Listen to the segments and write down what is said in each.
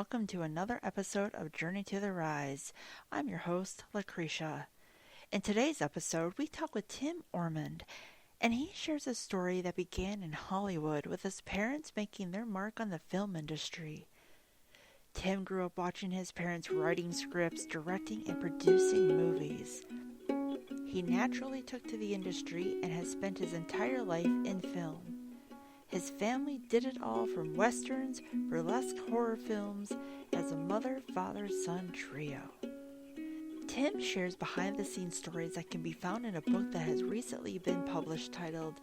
welcome to another episode of Journey to the Rise. I'm your host, Lucretia. In today's episode, we talk with Tim Ormond, and he shares a story that began in Hollywood with his parents making their mark on the film industry. Tim grew up watching his parents writing scripts, directing, and producing movies. He naturally took to the industry and has spent his entire life in film. His family did it all from westerns, burlesque horror films, as a mother, father, son trio. Tim shares behind-the-scenes stories that can be found in a book that has recently been published titled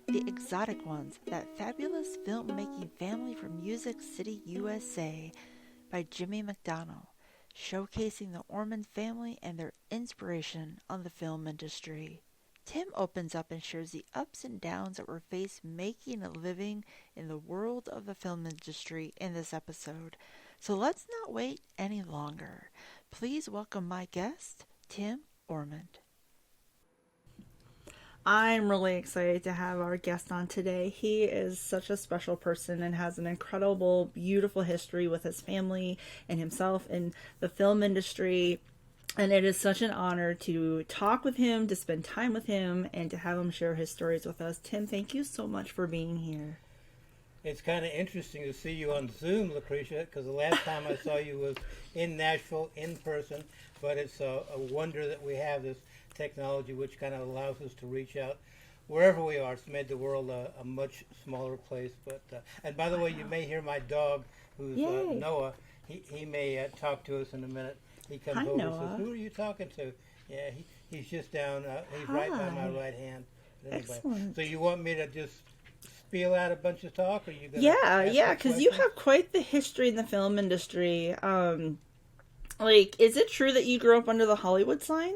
The Exotic Ones, That Fabulous Filmmaking Family from Music City, USA by Jimmy McDonough, showcasing the Ormond family and their inspiration on the film industry. Tim opens up and shares the ups and downs that were faced making a living in the world of the film industry in this episode. So let's not wait any longer. Please welcome my guest, Tim Ormond. I'm really excited to have our guest on today. He is such a special person and has an incredible, beautiful history with his family and himself in the film industry. And it is such an honor to talk with him, to spend time with him, and to have him share his stories with us. Tim, thank you so much for being here. It's kind of interesting to see you on Zoom, Lucretia, because the last time I saw you was in Nashville in person. But it's a wonder that we have this technology which kind of allows us to reach out wherever we are. It's made the world a much smaller place. But and by the way, you may hear my dog, who's Noah. He may talk to us in a minute. He comes over Noah. and says, "Who are you talking to?" Yeah, he's just down. He's right by my right hand. Anyway, Excellent. so you want me to just spiel out a bunch of talk, or you gonna Yeah, because you have quite the history in the film industry. Is it true that you grew up under the Hollywood sign?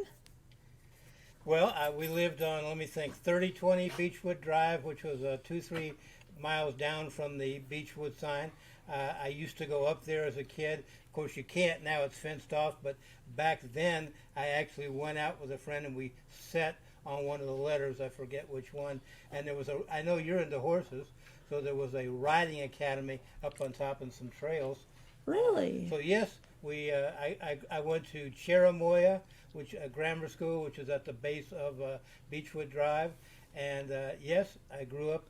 Well, we lived on, let me think, 3020 Beechwood Drive, which was 2-3 miles down from the Beechwood sign. I used to go up there as a kid. Of course, you can't now; it's fenced off. But back then, I actually went out with a friend and we sat on one of the letters. I forget which one. And there was I know you're into horses, so there was a riding academy up on top and some trails. Really? So yes, I went to Cherimoya, which grammar school, which is at the base of Beechwood Drive, and yes, I grew up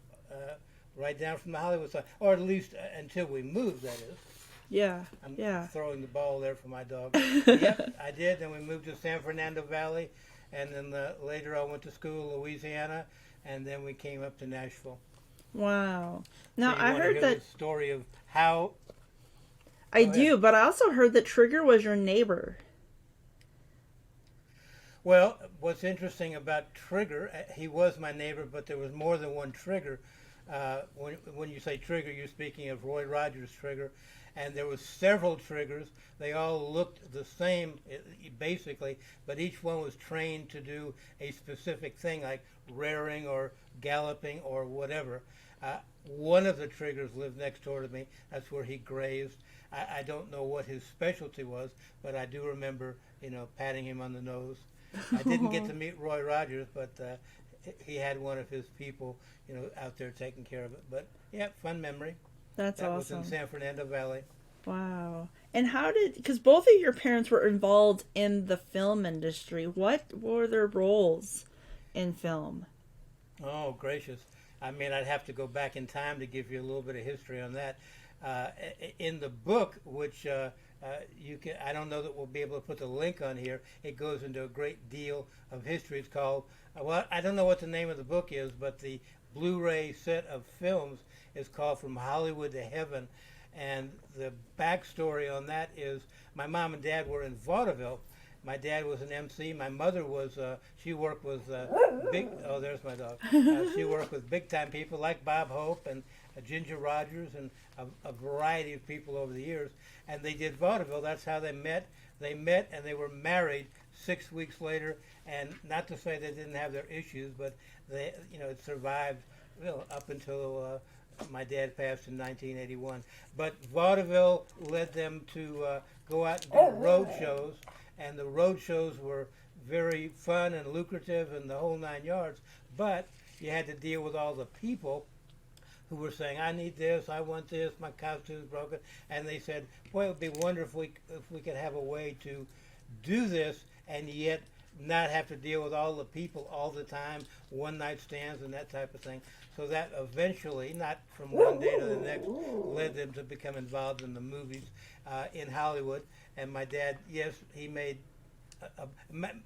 right down from the Hollywood side, or at least until we moved. That is. Yeah. I'm throwing the ball there for my dog. Yep, I did. Then we moved to San Fernando Valley, and then later I went to school in Louisiana, and then we came up to Nashville. Wow. Now, So I heard hear that... the story of how... I do, but I also heard that Trigger was your neighbor. Well, what's interesting about Trigger, he was my neighbor, but there was more than one Trigger. When you say Trigger, you're speaking of Roy Rogers' Trigger. And there was several Triggers. They all looked the same, basically, but each one was trained to do a specific thing, like rearing or galloping or whatever. One of the Triggers lived next door to me. That's where he grazed. I don't know what his specialty was, but I do remember, patting him on the nose. I didn't get to meet Roy Rogers, but he had one of his people, out there taking care of it. But yeah, fun memory. That's That awesome. was in San Fernando Valley. Wow. And because both of your parents were involved in the film industry, what were their roles in film? Oh, gracious. I mean, I'd have to go back in time to give you a little bit of history on that. In the book, which I don't know that we'll be able to put the link on here, it goes into a great deal of history. It's called, I don't know what the name of the book is, but the Blu-ray set of films is called From Hollywood to Heaven. And the backstory on that is my mom and dad were in vaudeville. My dad was an MC. My mother was, she worked with there's my dog. She worked with big-time people like Bob Hope and Ginger Rogers and a variety of people over the years. And they did vaudeville. That's how they met. They met and they were married 6 weeks later. And not to say they didn't have their issues, but they, it survived up until my dad passed in 1981. But vaudeville led them to go out and do road shows. And the road shows were very fun and lucrative and the whole 9 yards. But you had to deal with all the people who were saying, I need this, I want this, my costume's broken. And they said, boy, it would be wonderful if we could have a way to do this and yet not have to deal with all the people all the time, one night stands and that type of thing. So that eventually, not from one day to the next, led them to become involved in the movies in Hollywood. And my dad, yes, he made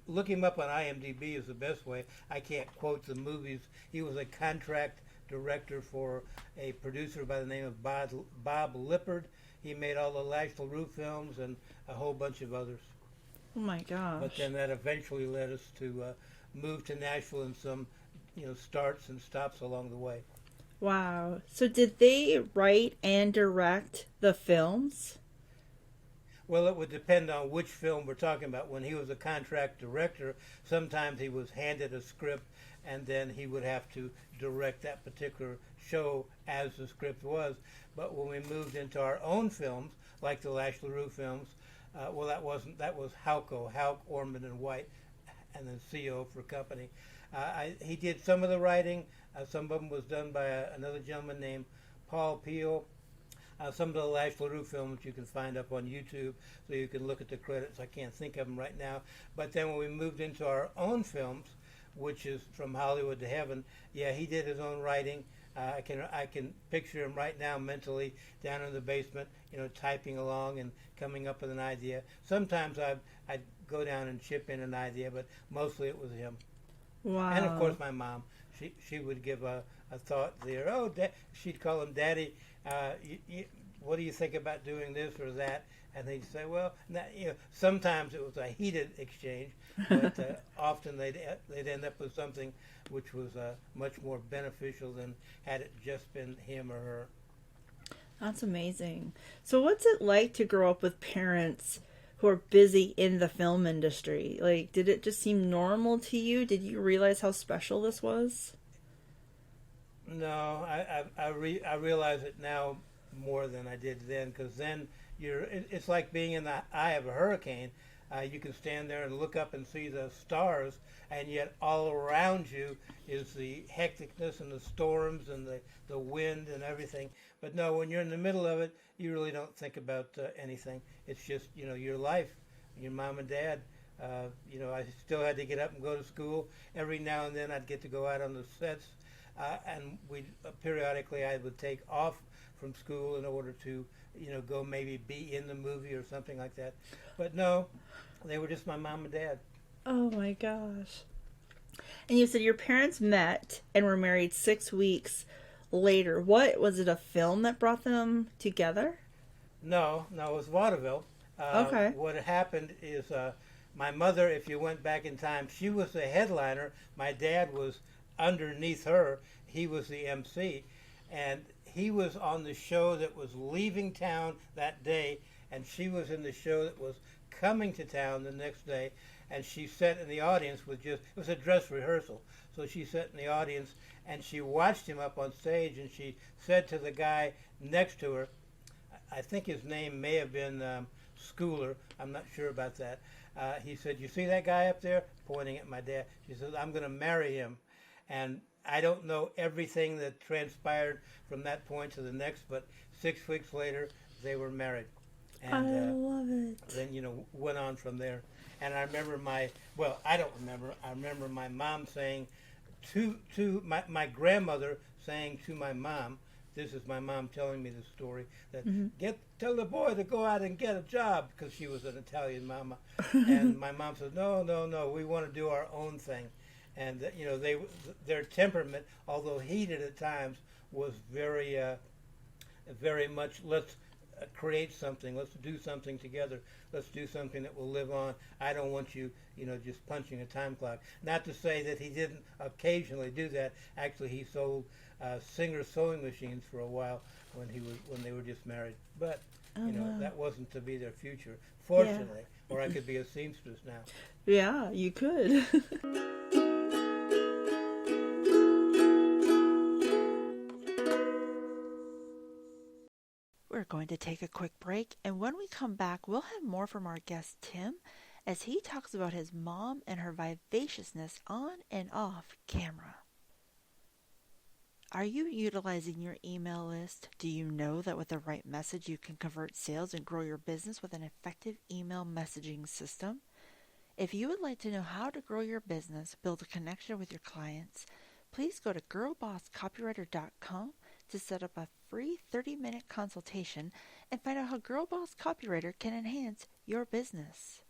look him up on IMDb is the best way. I can't quote the movies. He was a contract director for a producer by the name of Bob Lippard. He made all the Lash LaRue films and a whole bunch of others. Oh my gosh. But then that eventually led us to move to Nashville and some, starts and stops along the way. Wow. So did they write and direct the films? Well, it would depend on which film we're talking about. When he was a contract director, sometimes he was handed a script and then he would have to direct that particular show as the script was. But when we moved into our own films, like the Lash LaRue films, that was Halco, Halk, Ormond and White, and then CO for company. He did some of the writing. Some of them was done by another gentleman named Paul Peel. Some of the Lash LaRue films you can find up on YouTube, so you can look at the credits. I can't think of them right now. But then when we moved into our own films, which is From Hollywood to Heaven, yeah, he did his own writing. I can picture him right now mentally down in the basement, typing along and coming up with an idea. Sometimes I'd go down and chip in an idea, but mostly it was him. Wow. And of course my mom, she would give a thought there. Oh, she'd call him Daddy. What do you think about doing this or that? And they'd say, well, sometimes it was a heated exchange, but often they'd end up with something which was much more beneficial than had it just been him or her. That's amazing. So what's it like to grow up with parents who are busy in the film industry? Like, did it just seem normal to you? Did you realize how special this was? No, I realize it now more than I did then, because then it's like being in the eye of a hurricane. You can stand there and look up and see the stars, and yet all around you is the hecticness and the storms and the wind and everything. But no, when you're in the middle of it, you really don't think about anything. It's just, your life, your mom and dad. I still had to get up and go to school. Every now and then I'd get to go out on the sets, and periodically I would take off from school in order to, go maybe be in the movie or something like that. But no, they were just my mom and dad. Oh my gosh. And you said your parents met and were married 6 weeks later. What was it, a film that brought them together? No, it was vaudeville. Okay. What happened is my mother, if you went back in time, she was the headliner. My dad was underneath her. He was the MC. And he was on the show that was leaving town that day, and she was in the show that was coming to town the next day. And she sat in the audience it was a dress rehearsal. So she sat in the audience and she watched him up on stage, and she said to the guy next to her, I think his name may have been Schooler, I'm not sure about that. He said, you see that guy up there? Pointing at my dad. She said, I'm going to marry him. And I don't know everything that transpired from that point to the next, but 6 weeks later, they were married. And, I love it. Then, went on from there. And I remember I remember my mom saying to my grandmother saying to my mom, this is my mom telling me the story, that tell the boy to go out and get a job, because she was an Italian mama. And my mom said, no, we want to do our own thing. And their temperament, although heated at times, was very very much, let's create something, let's do something together, let's do something that will live on. I don't want you, just punching a time clock. Not to say that he didn't occasionally do that. Actually, he sold Singer sewing machines for a while when they were just married. But wow. That wasn't to be their future, fortunately. Yeah. Or I could be a seamstress now. Yeah, you could. We're going to take a quick break, and when we come back, we'll have more from our guest Tim as he talks about his mom and her vivaciousness on and off camera. Are you utilizing your email list? Do you know that with the right message you can convert sales and grow your business with an effective email messaging system? If you would like to know how to grow your business, build a connection with your clients, please go to girlbosscopywriter.com to set up a free 30-minute consultation and find out how Girlboss Copywriter can enhance your business.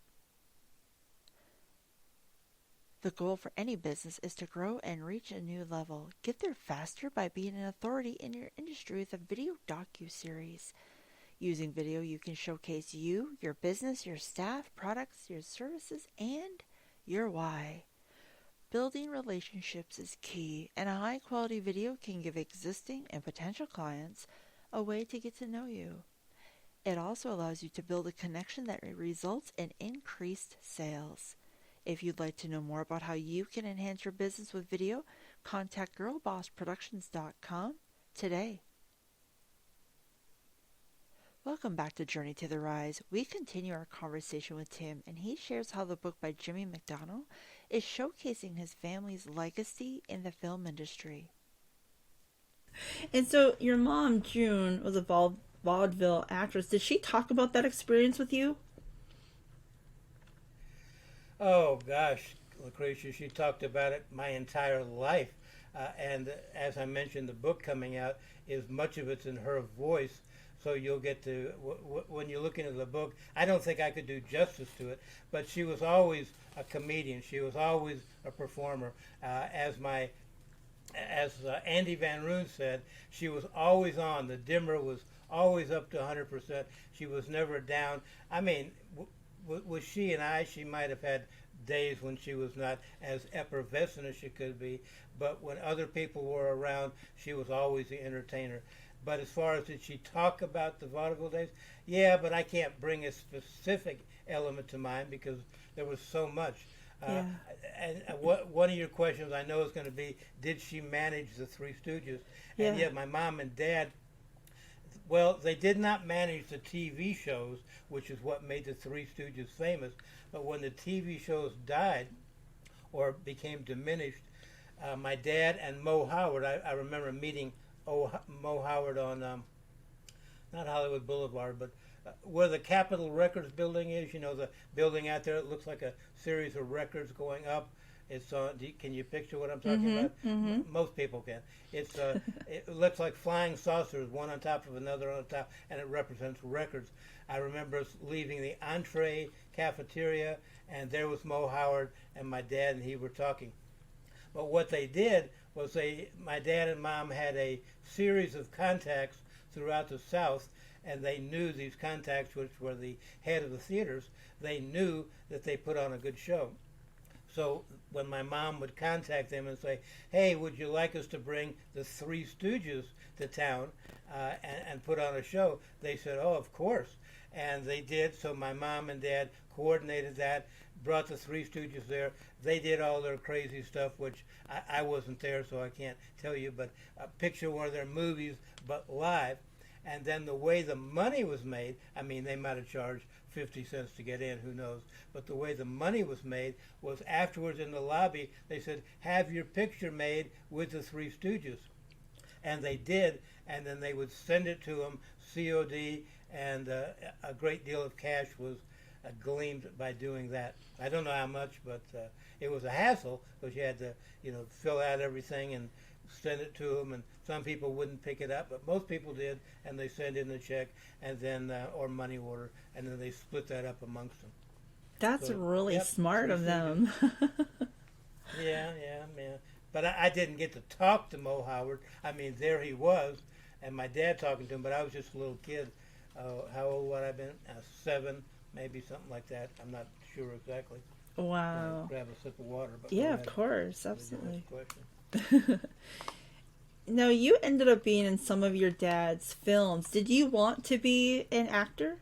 The goal for any business is to grow and reach a new level. Get there faster by being an authority in your industry with a video docu-series. Using video, you can showcase you, your business, your staff, products, your services, and your why. Building relationships is key, and a high-quality video can give existing and potential clients a way to get to know you. It also allows you to build a connection that results in increased sales. If you'd like to know more about how you can enhance your business with video, contact girlbossproductions.com today. Welcome back to Journey to the Rise. We continue our conversation with Tim, and he shares how the book by Jimmy McDonough is showcasing his family's legacy in the film industry. And so your mom, June, was a vaudeville actress. Did she talk about that experience with you? Oh, gosh, Lucretia, she talked about it my entire life. And as I mentioned, the book coming out is much of it's in her voice. So you'll get to, when you're looking at the book, I don't think I could do justice to it, but she was always a comedian. She was always a performer. As Andy Van Roon said, she was always on. The dimmer was always up to 100%. She was never down. I mean, with she and I, she might have had days when she was not as effervescent as she could be, but when other people were around, she was always the entertainer. But as far as did she talk about the vaudeville days? Yeah, but I can't bring a specific element to mind because there was so much. Yeah. And one of your questions I know is going to be, did she manage the Three Stooges? Yeah. And yet my mom and dad, well, they did not manage the TV shows, which is what made the Three Stooges famous. But when the TV shows died or became diminished, my dad and Mo Howard, I remember meeting Mo Howard on, not Hollywood Boulevard, but where the Capitol Records building is, you know, the building out there, it looks like a series of records going up. It's on, can you picture what I'm talking about? Mm-hmm. Most people can. It's it looks like flying saucers, one on top of another on top, and it represents records. I remember us leaving the entree cafeteria, and there was Mo Howard and my dad, and he were talking. But what they did was my dad and mom had a series of contacts throughout the South, and they knew these contacts, which were the head of the theaters, they knew that they put on a good show. So when my mom would contact them and say, hey, would you like us to bring the Three Stooges to town and put on a show? They said, oh, of course. And they did. So my mom and dad coordinated that, brought the Three Stooges there. They did all their crazy stuff, which I wasn't there, so I can't tell you. But picture one of their movies, but live. And then the way the money was made, I mean, they might have charged 50 cents to get in, who knows. But the way the money was made was afterwards in the lobby, they said, have your picture made with the Three Stooges. And they did, and then they would send it to them, COD, and a great deal of cash was gleamed by doing that. I don't know how much, but it was a hassle because you had to, fill out everything and send it to them, and some people wouldn't pick it up, but most people did, and they send in the check and then or money order, and then they split that up amongst them. That's really smart of them. Yeah. But I didn't get to talk to Mo Howard. I mean, there he was, and my dad talking to him, but I was just a little kid. How old would I have been? 7, maybe something like that. I'm not sure exactly. Wow. Grab a sip of water. But yeah, of course, absolutely. Question. Now, you ended up being in some of your dad's films. Did you want to be an actor?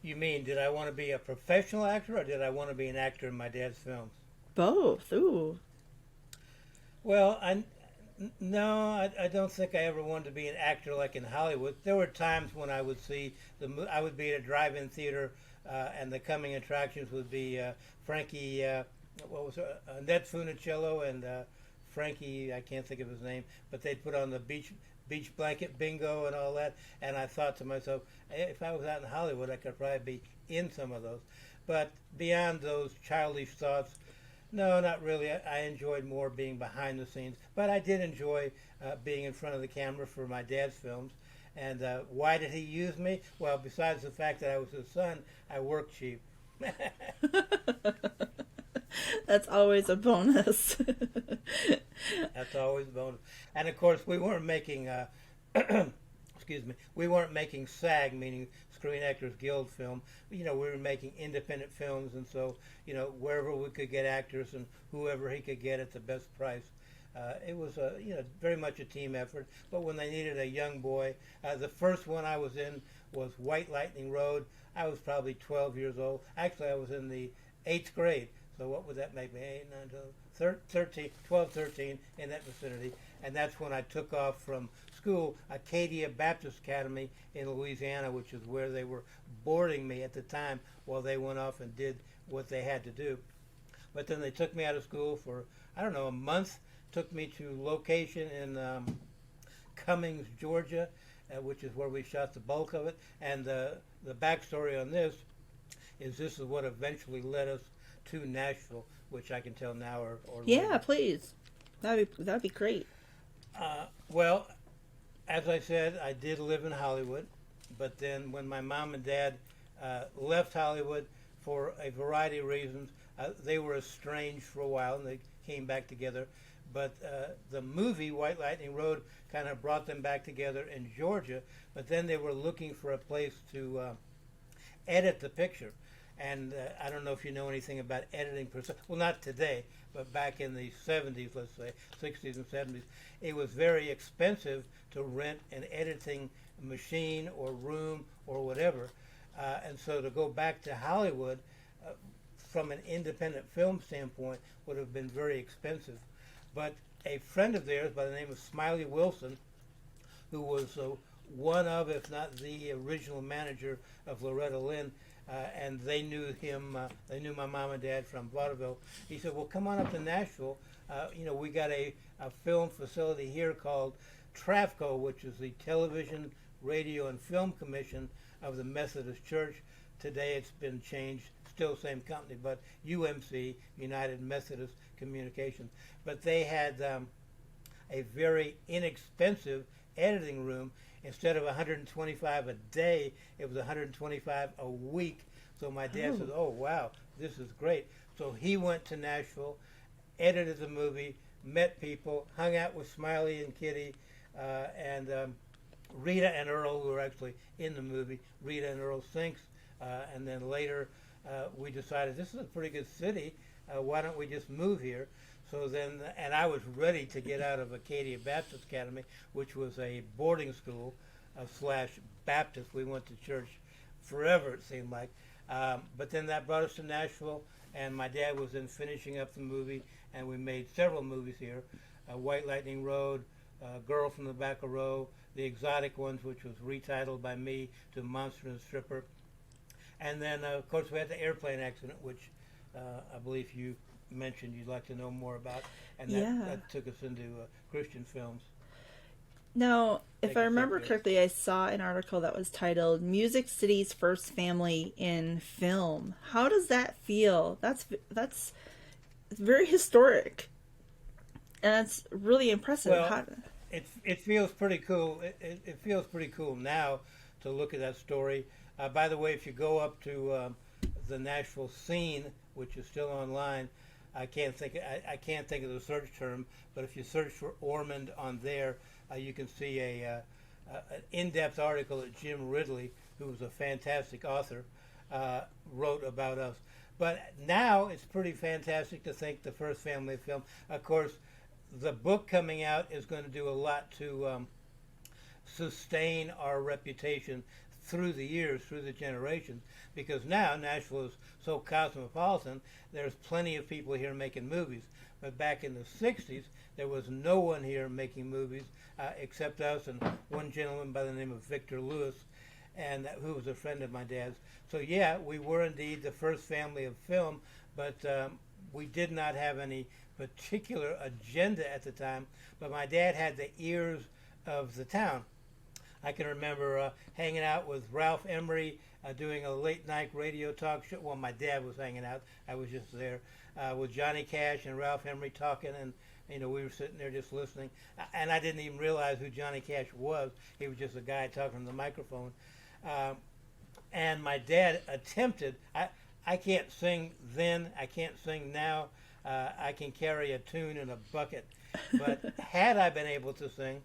You mean, did I want to be a professional actor, or did I want to be an actor in my dad's films? Both. Ooh. Well, I don't think I ever wanted to be an actor like in Hollywood. There were times when I would see I would be at a drive-in theater, and the coming attractions would be Frankie, Ned Funicello, and Frankie, I can't think of his name, but they'd put on the beach blanket bingo and all that, and I thought to myself, if I was out in Hollywood, I could probably be in some of those. But beyond those childish thoughts, no, not really. I enjoyed more being behind the scenes, but I did enjoy being in front of the camera for my dad's films. And why did he use me? Well, besides the fact that I was his son, I worked cheap. That's always a bonus. That's always a bonus. And of course, we weren't making, excuse me, we weren't making SAG, meaning Screen Actors Guild film. We were making independent films, and so, wherever we could get actors and whoever he could get at the best price. It was, very much a team effort. But when they needed a young boy, the first one I was in was White Lightning Road. I was probably 12 years old. Actually, I was in the 8th grade. So what would that make me? 8, 9, 12, 13, in that vicinity. And that's when I took off from school, Acadia Baptist Academy in Louisiana, which is where they were boarding me at the time while they went off and did what they had to do. But then they took me out of school for, I don't know, a month, took me to location in Cummings, Georgia, which is where we shot the bulk of it. And the backstory on this is what eventually led us to Nashville, which I can tell now or Yeah, later. please. That'd be great. Well, as I said, I did live in Hollywood, but then when my mom and dad left Hollywood for a variety of reasons, they were estranged for a while, and they came back together. But the movie White Lightning Road kind of brought them back together in Georgia, but then they were looking for a place to edit the picture. And I don't know if you know anything about editing per se. Well, not today, but back in the 70s, let's say, 60s and 70s, it was very expensive to rent an editing machine or room or whatever. And so to go back to Hollywood from an independent film standpoint would have been very expensive. But a friend of theirs by the name of Smiley Wilson, who was one of, if not the original manager of Loretta Lynn, and they knew him, they knew my mom and dad from vaudeville. He said, well, come on up to Nashville. We got a film facility here called TRAFCO, which is the Television, Radio, and Film Commission of the Methodist Church. Today it's been changed, still same company, but UMC, United Methodist Communications. But they had a very inexpensive editing room. Instead of 125 a day, it was 125 a week. So my dad said, oh, wow, this is great. So he went to Nashville, edited the movie, met people, hung out with Smiley and Kitty, and Rita and Earl, who were actually in the movie, Rita and Earl Sinks. And then later we decided this is a pretty good city. Why don't we just move here? So then, and I was ready to get out of Acadia Baptist Academy, which was a boarding school / Baptist. We went to church forever, it seemed like. But then that brought us to Nashville, and my dad was then finishing up the movie, and we made several movies here. White Lightning Road, Girl from the Back Row, The Exotic Ones, which was retitled by me to Monster and Stripper. And then, of course, we had the airplane accident, which I believe you mentioned you'd like to know more about, and that took us into Christian films. Now, if I remember correctly, I saw an article that was titled "Music City's First Family in Film." How does that feel? That's very historic, and it's really impressive. Well, it feels pretty cool. It feels pretty cool now to look at that story. By the way, if you go up to the Nashville scene, which is still online, I can't think of the search term, but if you search for Ormond on there, you can see an in-depth article that Jim Ridley, who was a fantastic author, wrote about us. But now it's pretty fantastic to think the first family film. Of course, the book coming out is going to do a lot to sustain our reputation through the years, through the generations, because now Nashville is so cosmopolitan, there's plenty of people here making movies. But back in the 60s, there was no one here making movies except us and one gentleman by the name of Victor Lewis, and who was a friend of my dad's. So yeah, we were indeed the first family of film, but we did not have any particular agenda at the time, but my dad had the ears of the town. I can remember hanging out with Ralph Emery, doing a late night radio talk show. Well, my dad was hanging out. I was just there with Johnny Cash and Ralph Emery talking, and we were sitting there just listening. And I didn't even realize who Johnny Cash was. He was just a guy talking to the microphone. And my dad attempted. I can't sing then. I can't sing now. I can carry a tune in a bucket. But had I been able to sing,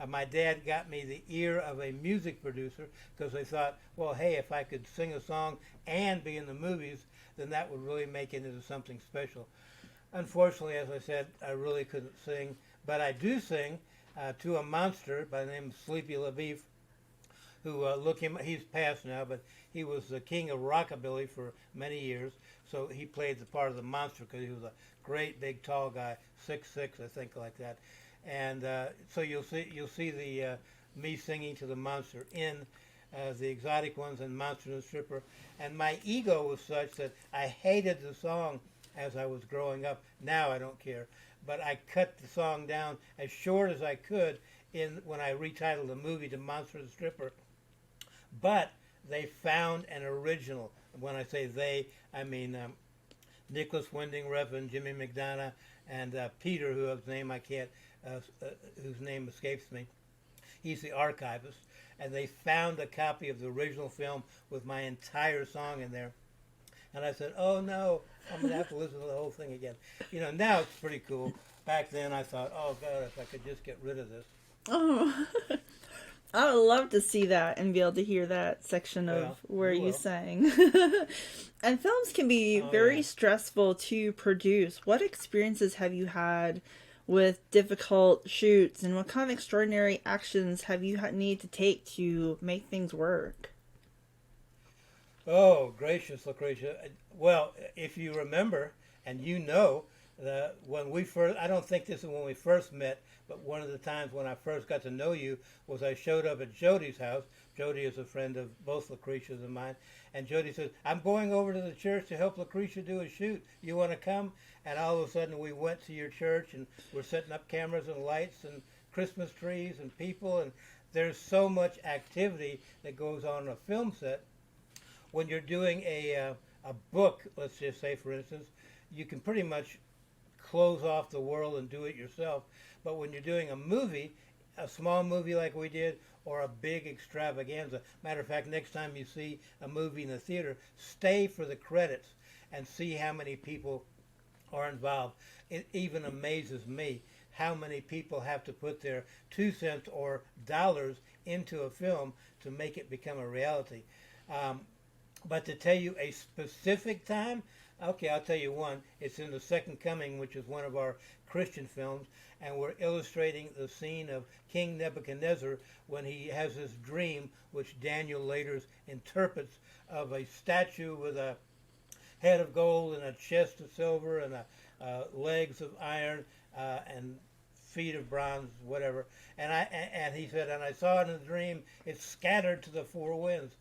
my dad got me the ear of a music producer because they thought, well, hey, if I could sing a song and be in the movies, then that would really make it into something special. Unfortunately, as I said, I really couldn't sing, but I do sing to a monster by the name of Sleepy LaBeef, who he's passed now, but he was the king of rockabilly for many years. So he played the part of the monster because he was a great big tall guy, 6'6", I think, like that. And so you'll see the me singing to the monster in the Exotic Ones and Monster and the Stripper. And my ego was such that I hated the song as I was growing up. Now I don't care, but I cut the song down as short as I could when I retitled the movie to Monster and the Stripper. But they found an original. When I say they, I mean Nicholas Winding Refn, Jimmy McDonough, and Peter, whose name escapes me. He's the archivist, and they found a copy of the original film with my entire song in there. And I said, "Oh no, I'm going to have to listen to the whole thing again." Now it's pretty cool. Back then, I thought, "Oh God, if I could just get rid of this." Oh. I would love to see that and be able to hear that section of where you sang. And films can be very stressful to produce. What experiences have you had with difficult shoots, and what kind of extraordinary actions have you need to take to make things work? Oh, gracious, Lucretia. Well, if you remember, and when we first, I don't think this is when we first met, but one of the times when I first got to know you was I showed up at Jody's house. Jody is a friend of both Lucretia's and mine. And Jody says, "I'm going over to the church to help Lucretia do a shoot. You want to come?" And all of a sudden we went to your church and we're setting up cameras and lights and Christmas trees and people. And there's so much activity that goes on a film set. When you're doing a book, let's just say, for instance, you can pretty much close off the world and do it yourself. But when you're doing a movie, a small movie like we did, or a big extravaganza, matter of fact, next time you see a movie in the theater, stay for the credits and see how many people are involved. It even amazes me how many people have to put their 2 cents or dollars into a film to make it become a reality. But to tell you a specific time, okay, I'll tell you one. It's in The Second Coming, which is one of our Christian films, and we're illustrating the scene of King Nebuchadnezzar when he has this dream, which Daniel later interprets, of a statue with a head of gold and a chest of silver and legs of iron and feet of bronze, whatever. And he said, "And I saw in the dream, it scattered to the four winds."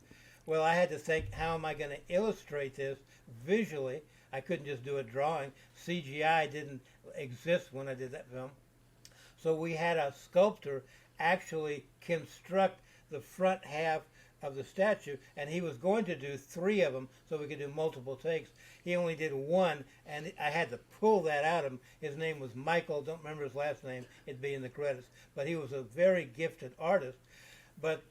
Well, I had to think, how am I going to illustrate this visually? I couldn't just do a drawing. CGI didn't exist when I did that film. So we had a sculptor actually construct the front half of the statue, and he was going to do 3 of them so we could do multiple takes. He only did 1, and I had to pull that out of him. His name was Michael. Don't remember his last name. It'd be in the credits. But he was a very gifted artist. But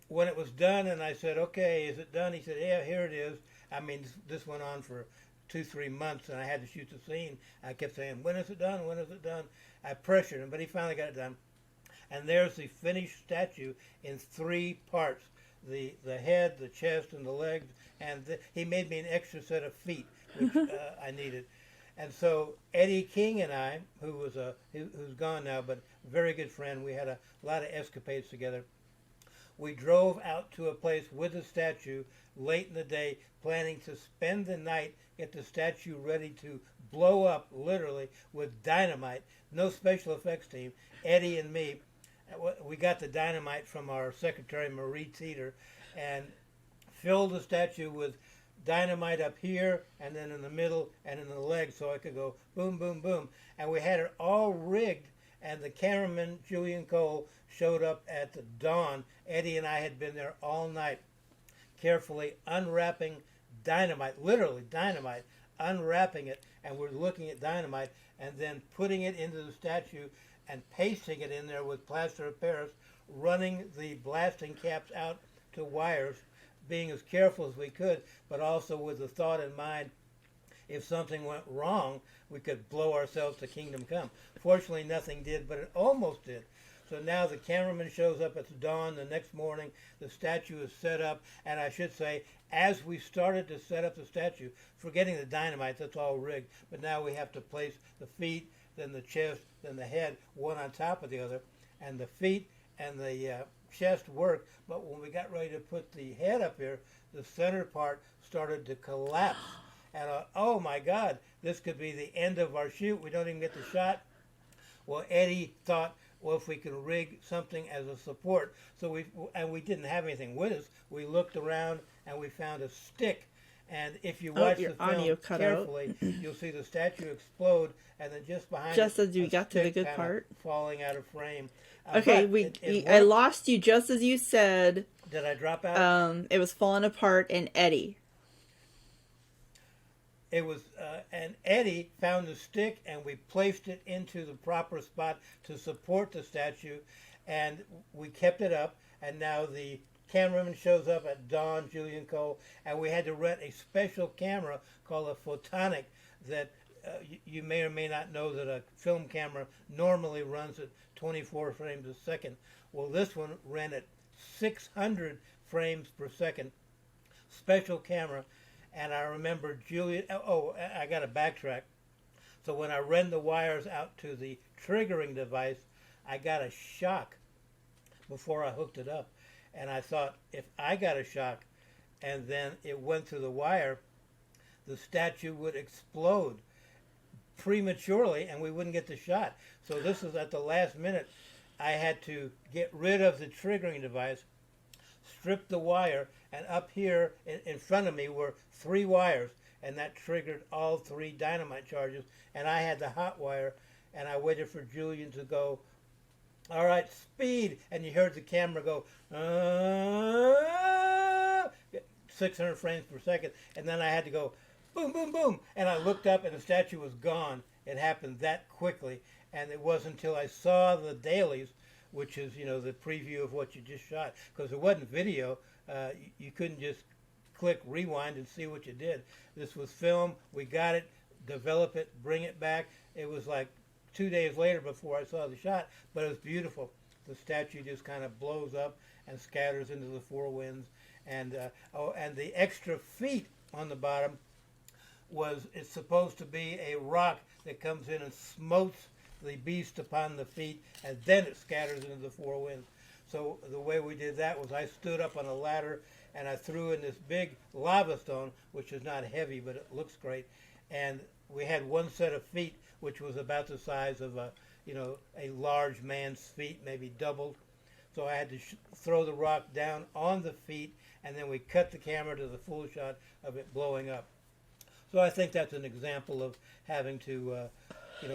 when it was done, and I said, "Okay, is it done?" He said, "Yeah, here it is." I mean, this went on for 2-3 months, and I had to shoot the scene. I kept saying, "When is it done? When is it done?" I pressured him, but he finally got it done. And there's the finished statue in 3 parts: the head, the chest, and the legs. And he made me an extra set of feet, which I needed. And so Eddie King and I, who's gone now, but a very good friend, we had a lot of escapades together. We drove out to a place with the statue late in the day, planning to spend the night, get the statue ready to blow up, literally, with dynamite. No special effects team. Eddie and me, we got the dynamite from our secretary, Marie Teeter, and filled the statue with dynamite up here, and then in the middle, and in the legs, so I could go boom, boom, boom. And we had it all rigged, and the cameraman, Julian Cole, showed up at the dawn. Eddie and I had been there all night, carefully unwrapping dynamite, literally dynamite, unwrapping it, and we're looking at dynamite, and then putting it into the statue and pasting it in there with plaster of Paris, running the blasting caps out to wires, being as careful as we could, but also with the thought in mind, if something went wrong, we could blow ourselves to kingdom come. Fortunately, nothing did, but it almost did. So now the cameraman shows up at the dawn the next morning, the statue is set up, and I should say, as we started to set up the statue, forgetting the dynamite, that's all rigged, but now we have to place the feet, then the chest, then the head, one on top of the other, and the feet and the chest worked, but when we got ready to put the head up here, the center part started to collapse. And oh my God, this could be the end of our shoot. We don't even get the shot. Well, Eddie thought, well, if we could rig something as a support, so we didn't have anything with us. We looked around and we found a stick. And if you watch the film carefully, you'll see the statue explode, and then just behind just it, as you got to the good part, falling out of frame. Okay, I lost you just as you said. Did I drop out? It was falling apart, and Eddie. It was, and Eddie found the stick, and we placed it into the proper spot to support the statue, and we kept it up. And now the cameraman shows up at dawn, Julian Cole, and we had to rent a special camera called a photonic that you may or may not know that a film camera normally runs at 24 frames a second. Well, this one ran at 600 frames per second. Special camera. And I remember Julian, I got to backtrack. So when I ran the wires out to the triggering device, I got a shock before I hooked it up. And I thought, if I got a shock and then it went through the wire, the statue would explode prematurely and we wouldn't get the shot. So this was at the last minute. I had to get rid of the triggering device, strip the wire, and up here in front of me were 3 wires, and that triggered all 3 dynamite charges. And I had the hot wire, and I waited for Julian to go, all right, speed, and you heard the camera go, 600 frames per second, and then I had to go, boom, boom, boom, and I looked up, and the statue was gone. It happened that quickly, and it wasn't until I saw the dailies, which is, the preview of what you just shot, because it wasn't video. You couldn't just click rewind and see what you did. This was film. We got it, develop it, bring it back. It was like 2 days later before I saw the shot, but it was beautiful. The statue just kind of blows up and scatters into the 4 winds. And and the extra feet on the bottom it's supposed to be a rock that comes in and smotes the beast upon the feet, and then it scatters into the 4 winds. So the way we did that was I stood up on a ladder and I threw in this big lava stone, which is not heavy, but it looks great. And we had 1 set of feet, which was about the size of a large man's feet, maybe doubled. So I had to throw the rock down on the feet, and then we cut the camera to the full shot of it blowing up. So I think that's an example of having to,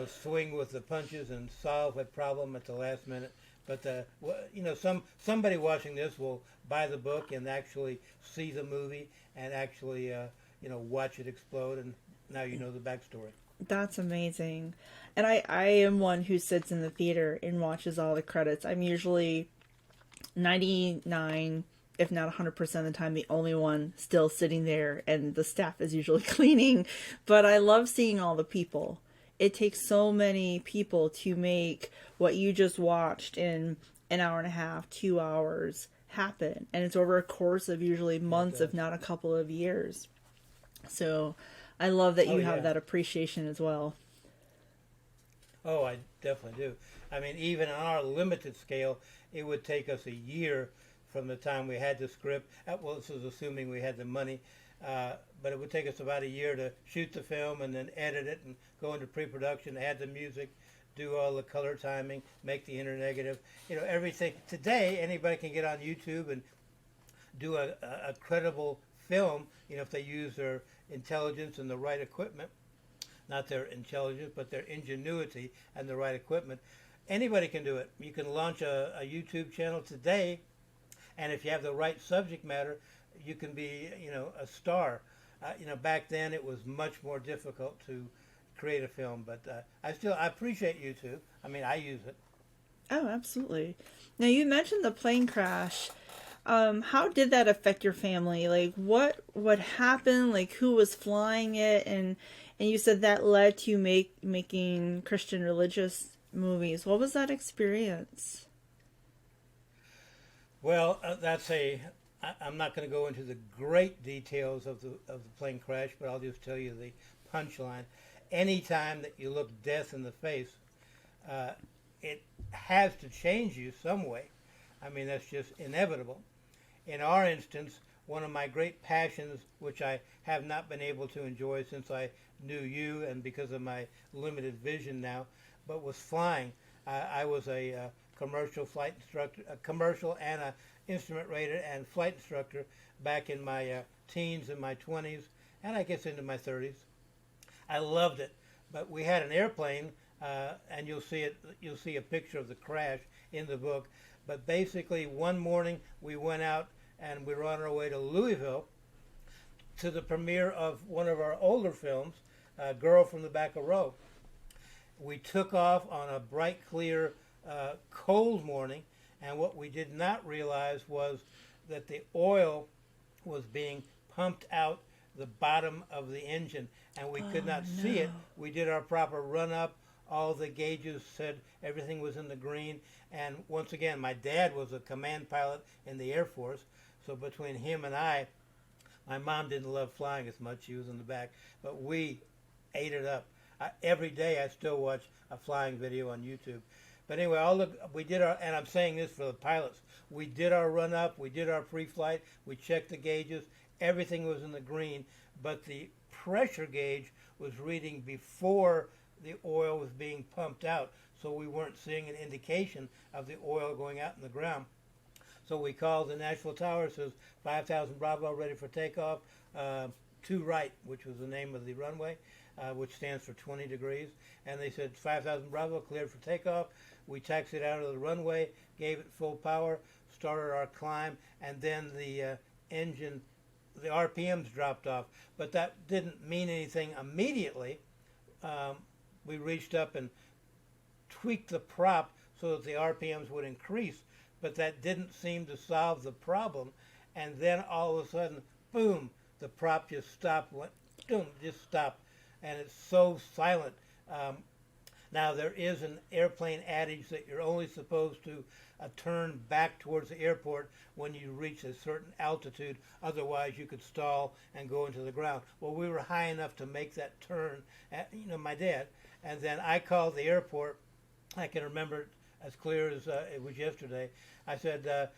swing with the punches and solve a problem at the last minute. But somebody watching this will buy the book and actually see the movie and actually watch it explode, and now you know the backstory. That's amazing. And I am one who sits in the theater and watches all the credits. I'm usually 99, if not 100% of the time, the only one still sitting there, and the staff is usually cleaning. But I love seeing all the people. It takes so many people to make what you just watched in an hour and a half, 2 hours happen. And it's over a course of usually months, if not a couple of years. So I love that you have that appreciation as well. Oh, I definitely do. I mean, even on our limited scale, it would take us a year from the time we had the script. Well, this is assuming we had the money. But it would take us about a year to shoot the film and then edit it and go into pre-production, add the music, do all the color timing, make the internegative, everything. Today, anybody can get on YouTube and do a credible film, if they use their intelligence and the right equipment, not their intelligence, but their ingenuity and the right equipment, anybody can do it. You can launch a YouTube channel today, and if you have the right subject matter, you can be, a star. Back then it was much more difficult to create a film, but I appreciate YouTube. I mean, I use it. Oh, absolutely. Now, you mentioned the plane crash. How did that affect your family? Like, what happened? Like, who was flying it? And you said that led to you making Christian religious movies. What was that experience? Well, I'm not going to go into the great details of the plane crash, but I'll just tell you the punchline. Anytime that you look death in the face, it has to change you some way. I mean, that's just inevitable. In our instance, one of my great passions, which I have not been able to enjoy since I knew you and because of my limited vision now, but was flying. I was a commercial flight instructor, a commercial and a instrument rater and flight instructor back in my teens and my 20s, and I guess into my 30s. I loved it, but we had an airplane, and you'll see a picture of the crash in the book. But basically, one morning we went out and we were on our way to Louisville to the premiere of one of our older films, Girl from the Back of Row. We took off on a bright, clear, cold morning, and what we did not realize was that the oil was being pumped out the bottom of the engine, and we could not see it. We did our proper run-up. All the gauges said everything was in the green. And once again, my dad was a command pilot in the Air Force, so between him and I, my mom didn't love flying as much. She was in the back, but we ate it up. Every day I still watch a flying video on YouTube. But anyway, and I'm saying this for the pilots, we did our run-up, we did our pre-flight, we checked the gauges, everything was in the green, but the pressure gauge was reading before the oil was being pumped out, so we weren't seeing an indication of the oil going out in the ground. So we called the Nashville Tower, says 5,000 Bravo, ready for takeoff, to right, which was the name of the runway, which stands for 20 degrees. And they said 5,000 Bravo, cleared for takeoff. We taxied out of the runway, gave it full power, started our climb, and then the engine, the RPMs dropped off. But that didn't mean anything immediately. We reached up and tweaked the prop so that the RPMs would increase, but that didn't seem to solve the problem. And then all of a sudden, boom, the prop just stopped, just stopped, and it's so silent. Now, there is an airplane adage that you're only supposed to turn back towards the airport when you reach a certain altitude. Otherwise, you could stall and go into the ground. Well, we were high enough to make that turn, my dad. And then I called the airport. I can remember it as clear as it was yesterday. I said,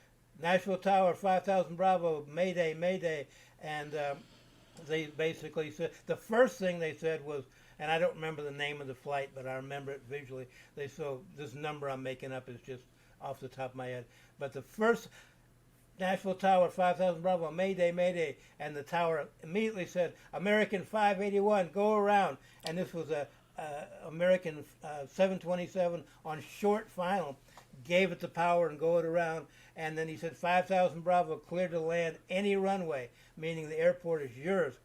Nashville Tower, 5,000 Bravo, Mayday, Mayday. And they basically said, the first thing they said was, and I don't remember the name of the flight, but I remember it visually. So this number I'm making up is just off the top of my head. But the first, Nashville Tower, 5,000 Bravo, Mayday, Mayday. And the tower immediately said, American 581, go around. And this was a American 727 on short final. Gave it the power and go it around. And then he said, 5,000 Bravo, clear to land any runway, meaning the airport is yours.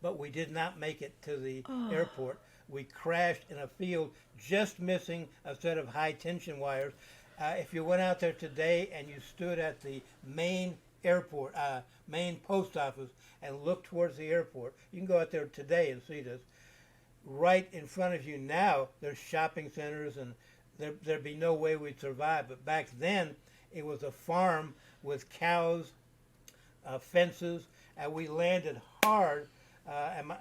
But we did not make it to the airport. We crashed in a field, just missing a set of high-tension wires. If you went out there today and you stood at the main airport, main post office, and looked towards the airport, you can go out there today and see this. Right in front of you now, there's shopping centers, and there'd be no way we'd survive. But back then, it was a farm with cows, fences, and we landed hard. And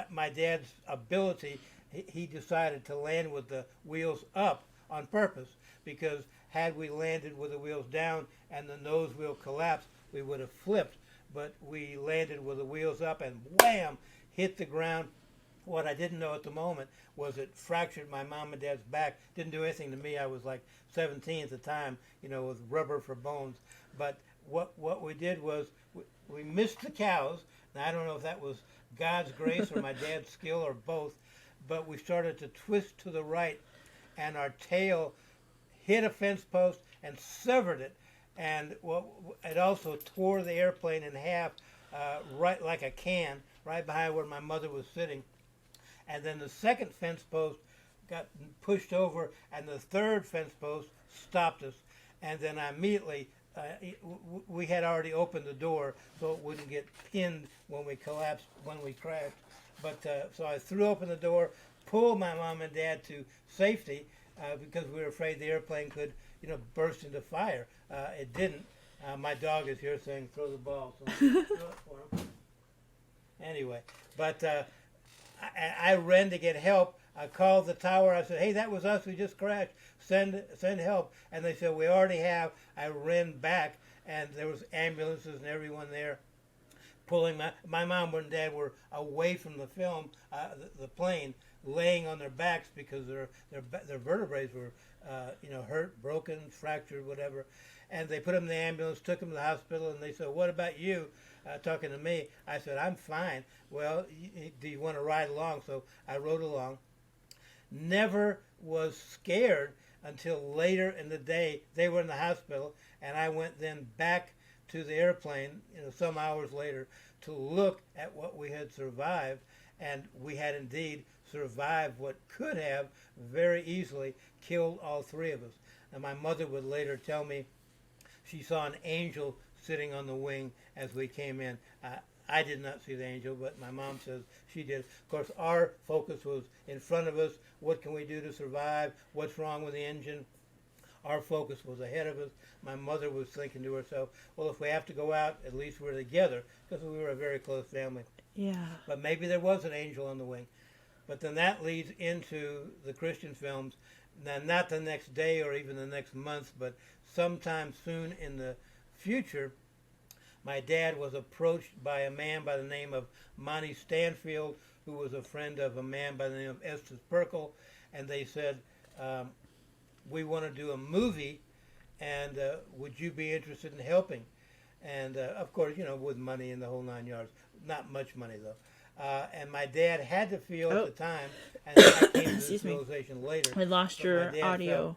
my dad's ability, he decided to land with the wheels up on purpose, because had we landed with the wheels down and the nose wheel collapsed, we would have flipped. But we landed with the wheels up and wham, hit the ground. What I didn't know at the moment was it fractured my mom and dad's back. Didn't do anything to me. I was like 17 at the time, with rubber for bones. But what we did was we missed the cows. Now, I don't know if that was God's grace or my dad's skill or both, but we started to twist to the right, and our tail hit a fence post and severed it. And it also tore the airplane in half, right like a can, right behind where my mother was sitting. And then the second fence post got pushed over, and the third fence post stopped us. And then immediately, we had already opened the door so it wouldn't get pinned when we collapsed, when we crashed. But so I threw open the door, pulled my mom and dad to safety because we were afraid the airplane could, burst into fire. It didn't. My dog is here saying, "Throw the ball." So throw it for him. Anyway, but I ran to get help. I called the tower. I said, "Hey, that was us. We just crashed. Send help." And they said, "We already have." I ran back, and there was ambulances and everyone there pulling. My mom and dad were away from the the plane, laying on their backs because their vertebrae were hurt, broken, fractured, whatever. And they put them in the ambulance, took them to the hospital, and they said, "What about you?" Talking to me. I said, "I'm fine." "Well, do you want to ride along?" So I rode along. Never was scared until later in the day. They were in the hospital, and I went then back to the airplane, some hours later, to look at what we had survived, and we had indeed survived what could have very easily killed all three of us. And my mother would later tell me she saw an angel sitting on the wing as we came in. I did not see the angel, but my mom says she did. Of course, our focus was in front of us. What can we do to survive? What's wrong with the engine? Our focus was ahead of us. My mother was thinking to herself, well, if we have to go out, at least we're together, because we were a very close family. Yeah. But maybe there was an angel on the wing. But then that leads into the Christian films. Now, not the next day or even the next month, but sometime soon in the future, my dad was approached by a man by the name of Monty Stanfield, who was a friend of a man by the name of Estes Perkel, and they said, we want to do a movie, and would you be interested in helping? And of course, with money in the whole 9 yards. Not much money, though. And my dad had to feel at the time, and I came to this realization later. I lost your audio.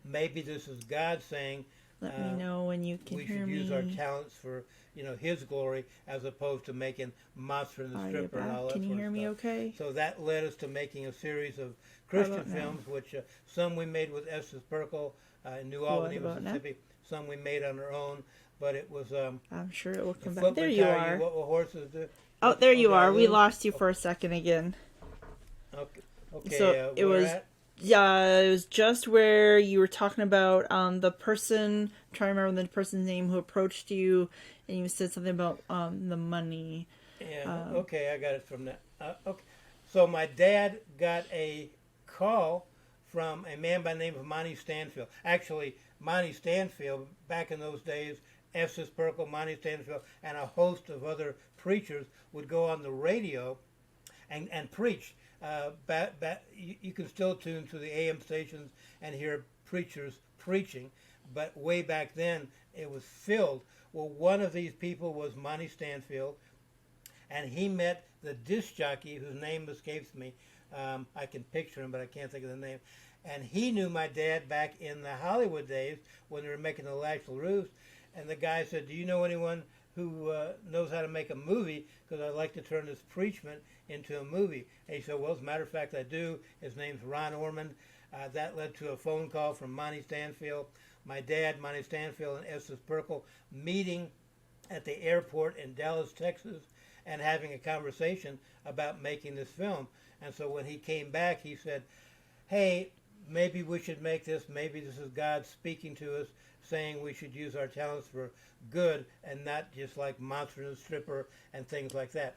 Maybe this is God saying, let me know when you can hear me. We should use our talents for, His glory, as opposed to making Monster and the Stripper and all that sort of stuff. Can you hear me okay? So that led us to making a series of Christian films, which some we made with Estes Perkel in New Albany, Mississippi. Some we made on our own, but it was... I'm sure it will come back. There you are. What will horses do? Oh, there you are. We lost you for a second again. Okay. So it was... Yeah, it was just where you were talking about the person, I'm trying to remember the person's name, who approached you, and you said something about the money. Yeah, okay, I got it from that. Okay, so my dad got a call from a man by the name of Monty Stanfield. Actually, Monty Stanfield, back in those days, Estes Perkel, Monty Stanfield, and a host of other preachers would go on the radio and preach. You can still tune to the AM stations and hear preachers preaching, but way back then it was filled. Well, one of these people was Monty Stanfield, and he met the disc jockey whose name escapes me. I can picture him, but I can't think of the name. And he knew my dad back in the Hollywood days when they were making the Lash LaRue's, and the guy said, "Do you know anyone who knows how to make a movie, because I'd like to turn this preachment into a movie?" And he said, "Well, as a matter of fact, I do. His name's Ron Ormond." That led to a phone call from Monty Stanfield, my dad, Monty Stanfield, and Estes Perkel meeting at the airport in Dallas, Texas, and having a conversation about making this film. And so when he came back, he said, "Hey, maybe we should make this. Maybe this is God speaking to us, saying we should use our talents for good and not just like Monster and the Stripper and things like that."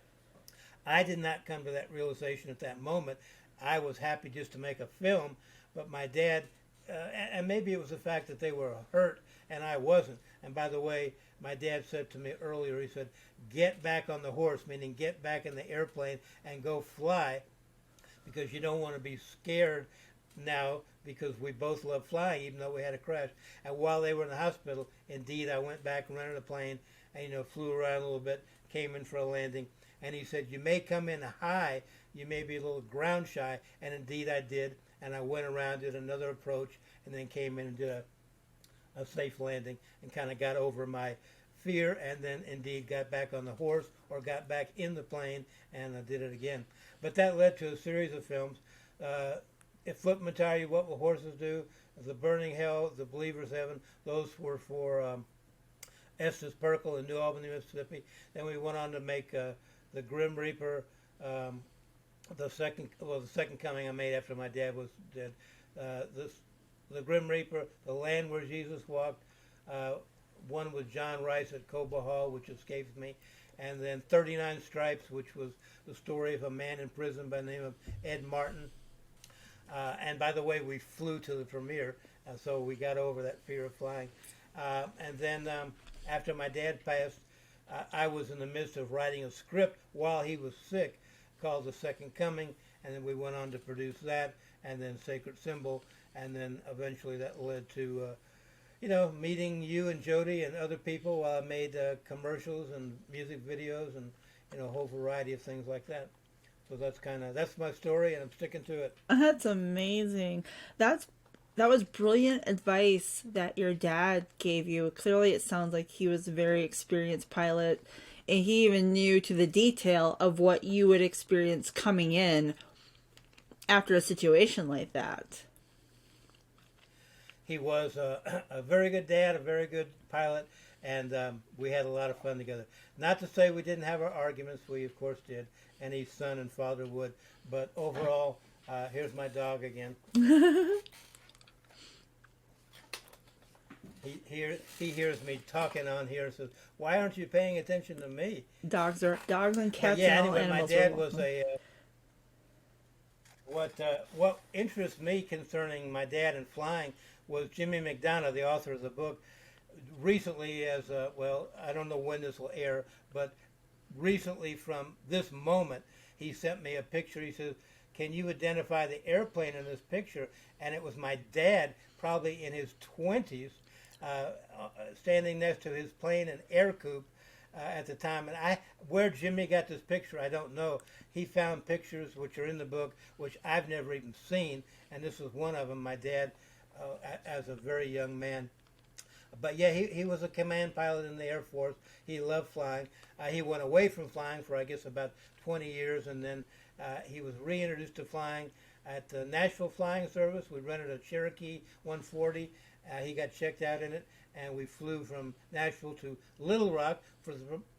I did not come to that realization at that moment. I was happy just to make a film, but my dad, and maybe it was the fact that they were hurt and I wasn't. And by the way, my dad said to me earlier, he said, "Get back on the horse," meaning get back in the airplane and go fly, because you don't want to be scared now because we both loved flying, even though we had a crash. And while they were in the hospital, indeed, I went back and rented a plane and, flew around a little bit, came in for a landing. And he said, you may come in high, you may be a little ground shy. And indeed, I did. And I went around, did another approach, and then came in and did a safe landing and kind of got over my fear, and then indeed got back on the horse or got back in the plane and did it again. But that led to a series of films. If Footman Tell You What Will Horses Do, The Burning Hell, The Believer's Heaven, those were for Estes Perkle in New Albany, Mississippi. Then we went on to make The Grim Reaper, the second coming I made after my dad was dead. The Grim Reaper, The Land Where Jesus Walked, one with John Rice at Cobo Hall, which escapes me, and then 39 Stripes, which was the story of a man in prison by the name of Ed Martin. And by the way, we flew to the premiere, so we got over that fear of flying. And then after my dad passed, I was in the midst of writing a script while he was sick called The Second Coming, and then we went on to produce that, and then Sacred Symbol, and then eventually that led to meeting you and Jody and other people while I made commercials and music videos and a whole variety of things like that. So that's my story, and I'm sticking to it. That's amazing. That was brilliant advice that your dad gave you. Clearly, it sounds like he was a very experienced pilot, and he even knew to the detail of what you would experience coming in after a situation like that. He was a very good dad, a very good pilot, and we had a lot of fun together. Not to say we didn't have our arguments. We, of course, did. Any son and father would. But overall, here's my dog again. He hears me talking on here and says, "Why aren't you paying attention to me?" Dogs and cats yeah, and all anyway, animals. My dad was a... What interests me concerning my dad and flying was Jimmy McDonough, the author of the book, recently I don't know when this will air, but recently from this moment, he sent me a picture. He says, can you identify the airplane in this picture? And it was my dad, probably in his 20s, standing next to his plane and air coupe at the time. And where Jimmy got this picture, I don't know. He found pictures which are in the book, which I've never even seen, and this was one of them, my dad, as a very young man. But yeah, he was a command pilot in the Air Force. He loved flying. He went away from flying for, I guess, about 20 years, and then he was reintroduced to flying at the Nashville Flying Service. We rented a Cherokee 140. He got checked out in it, and we flew from Nashville to Little Rock for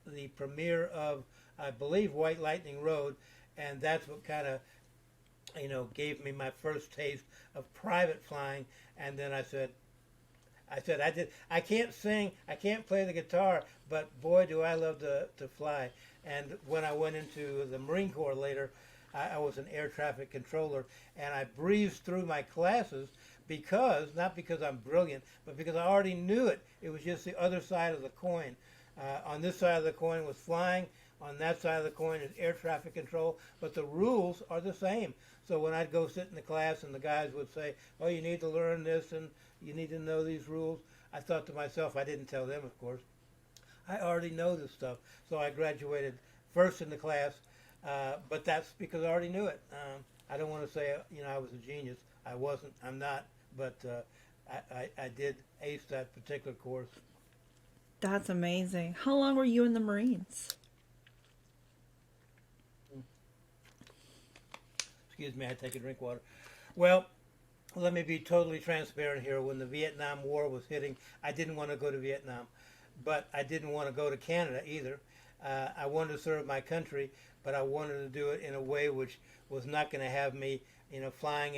the premiere of, I believe, White Lightning Road, and that's what kind of, gave me my first taste of private flying. And then I said, I can't sing, I can't play the guitar, but boy, do I love to fly. And when I went into the Marine Corps later, I was an air traffic controller, and I breezed through my classes not because I'm brilliant, but because I already knew it. It was just the other side of the coin. On this side of the coin was flying, on that side of the coin is air traffic control, but the rules are the same. So when I'd go sit in the class and the guys would say, oh, you need to learn this and you need to know these rules, I thought to myself, I didn't tell them, of course, I already know this stuff. So I graduated first in the class, but that's because I already knew it. I don't want to say, I was a genius. I wasn't. I'm not. But I did ace that particular course. That's amazing. How long were you in the Marines? Excuse me, I take a drink of water. Well, let me be totally transparent here. When the Vietnam War was hitting, I didn't want to go to Vietnam, but I didn't want to go to Canada either. I wanted to serve my country, but I wanted to do it in a way which was not going to have me, flying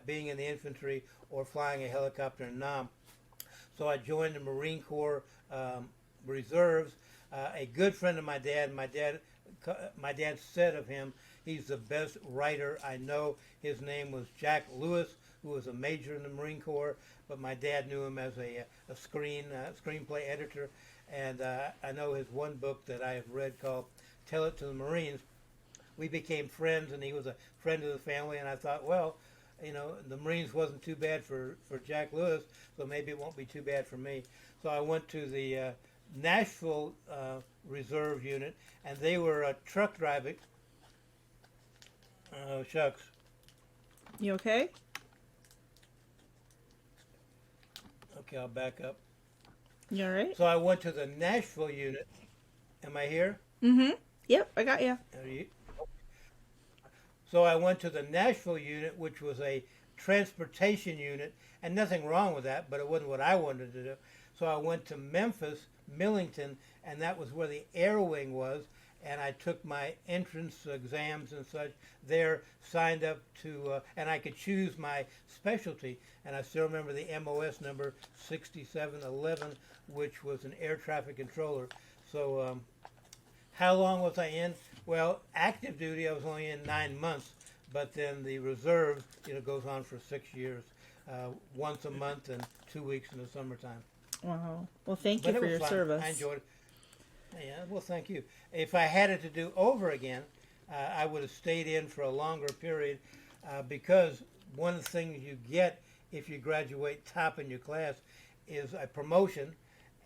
being in the infantry or flying a helicopter in Nam. So I joined the Marine Corps Reserves. A good friend of my dad said of him, he's the best writer I know. His name was Jack Lewis, who was a major in the Marine Corps, but my dad knew him as a screenplay editor. And I know his one book that I have read called Tell It to the Marines. We became friends, and he was a friend of the family, and I thought, well, the Marines wasn't too bad for Jack Lewis, so maybe it won't be too bad for me. So I went to the Nashville Reserve Unit, and they were truck driving. Oh, shucks. You okay? Okay, I'll back up. You all right? So I went to the Nashville unit. Am I here? Mm-hmm. Yep, I got you. So I went to the Nashville unit, which was a transportation unit, and nothing wrong with that, but it wasn't what I wanted to do. So I went to Memphis, Millington, and that was where the Air Wing was, and I took my entrance exams and such there, signed up to, and I could choose my specialty, and I still remember the MOS number 6711, which was an air traffic controller. So how long was I in? Well, active duty I was only in 9 months, but then the reserve, goes on for 6 years, once a month and 2 weeks in the summertime. Wow. Well, thank you for your service. I enjoyed it. Yeah, well, thank you. If I had it to do over again, I would have stayed in for a longer period because one of the things you get if you graduate top in your class is a promotion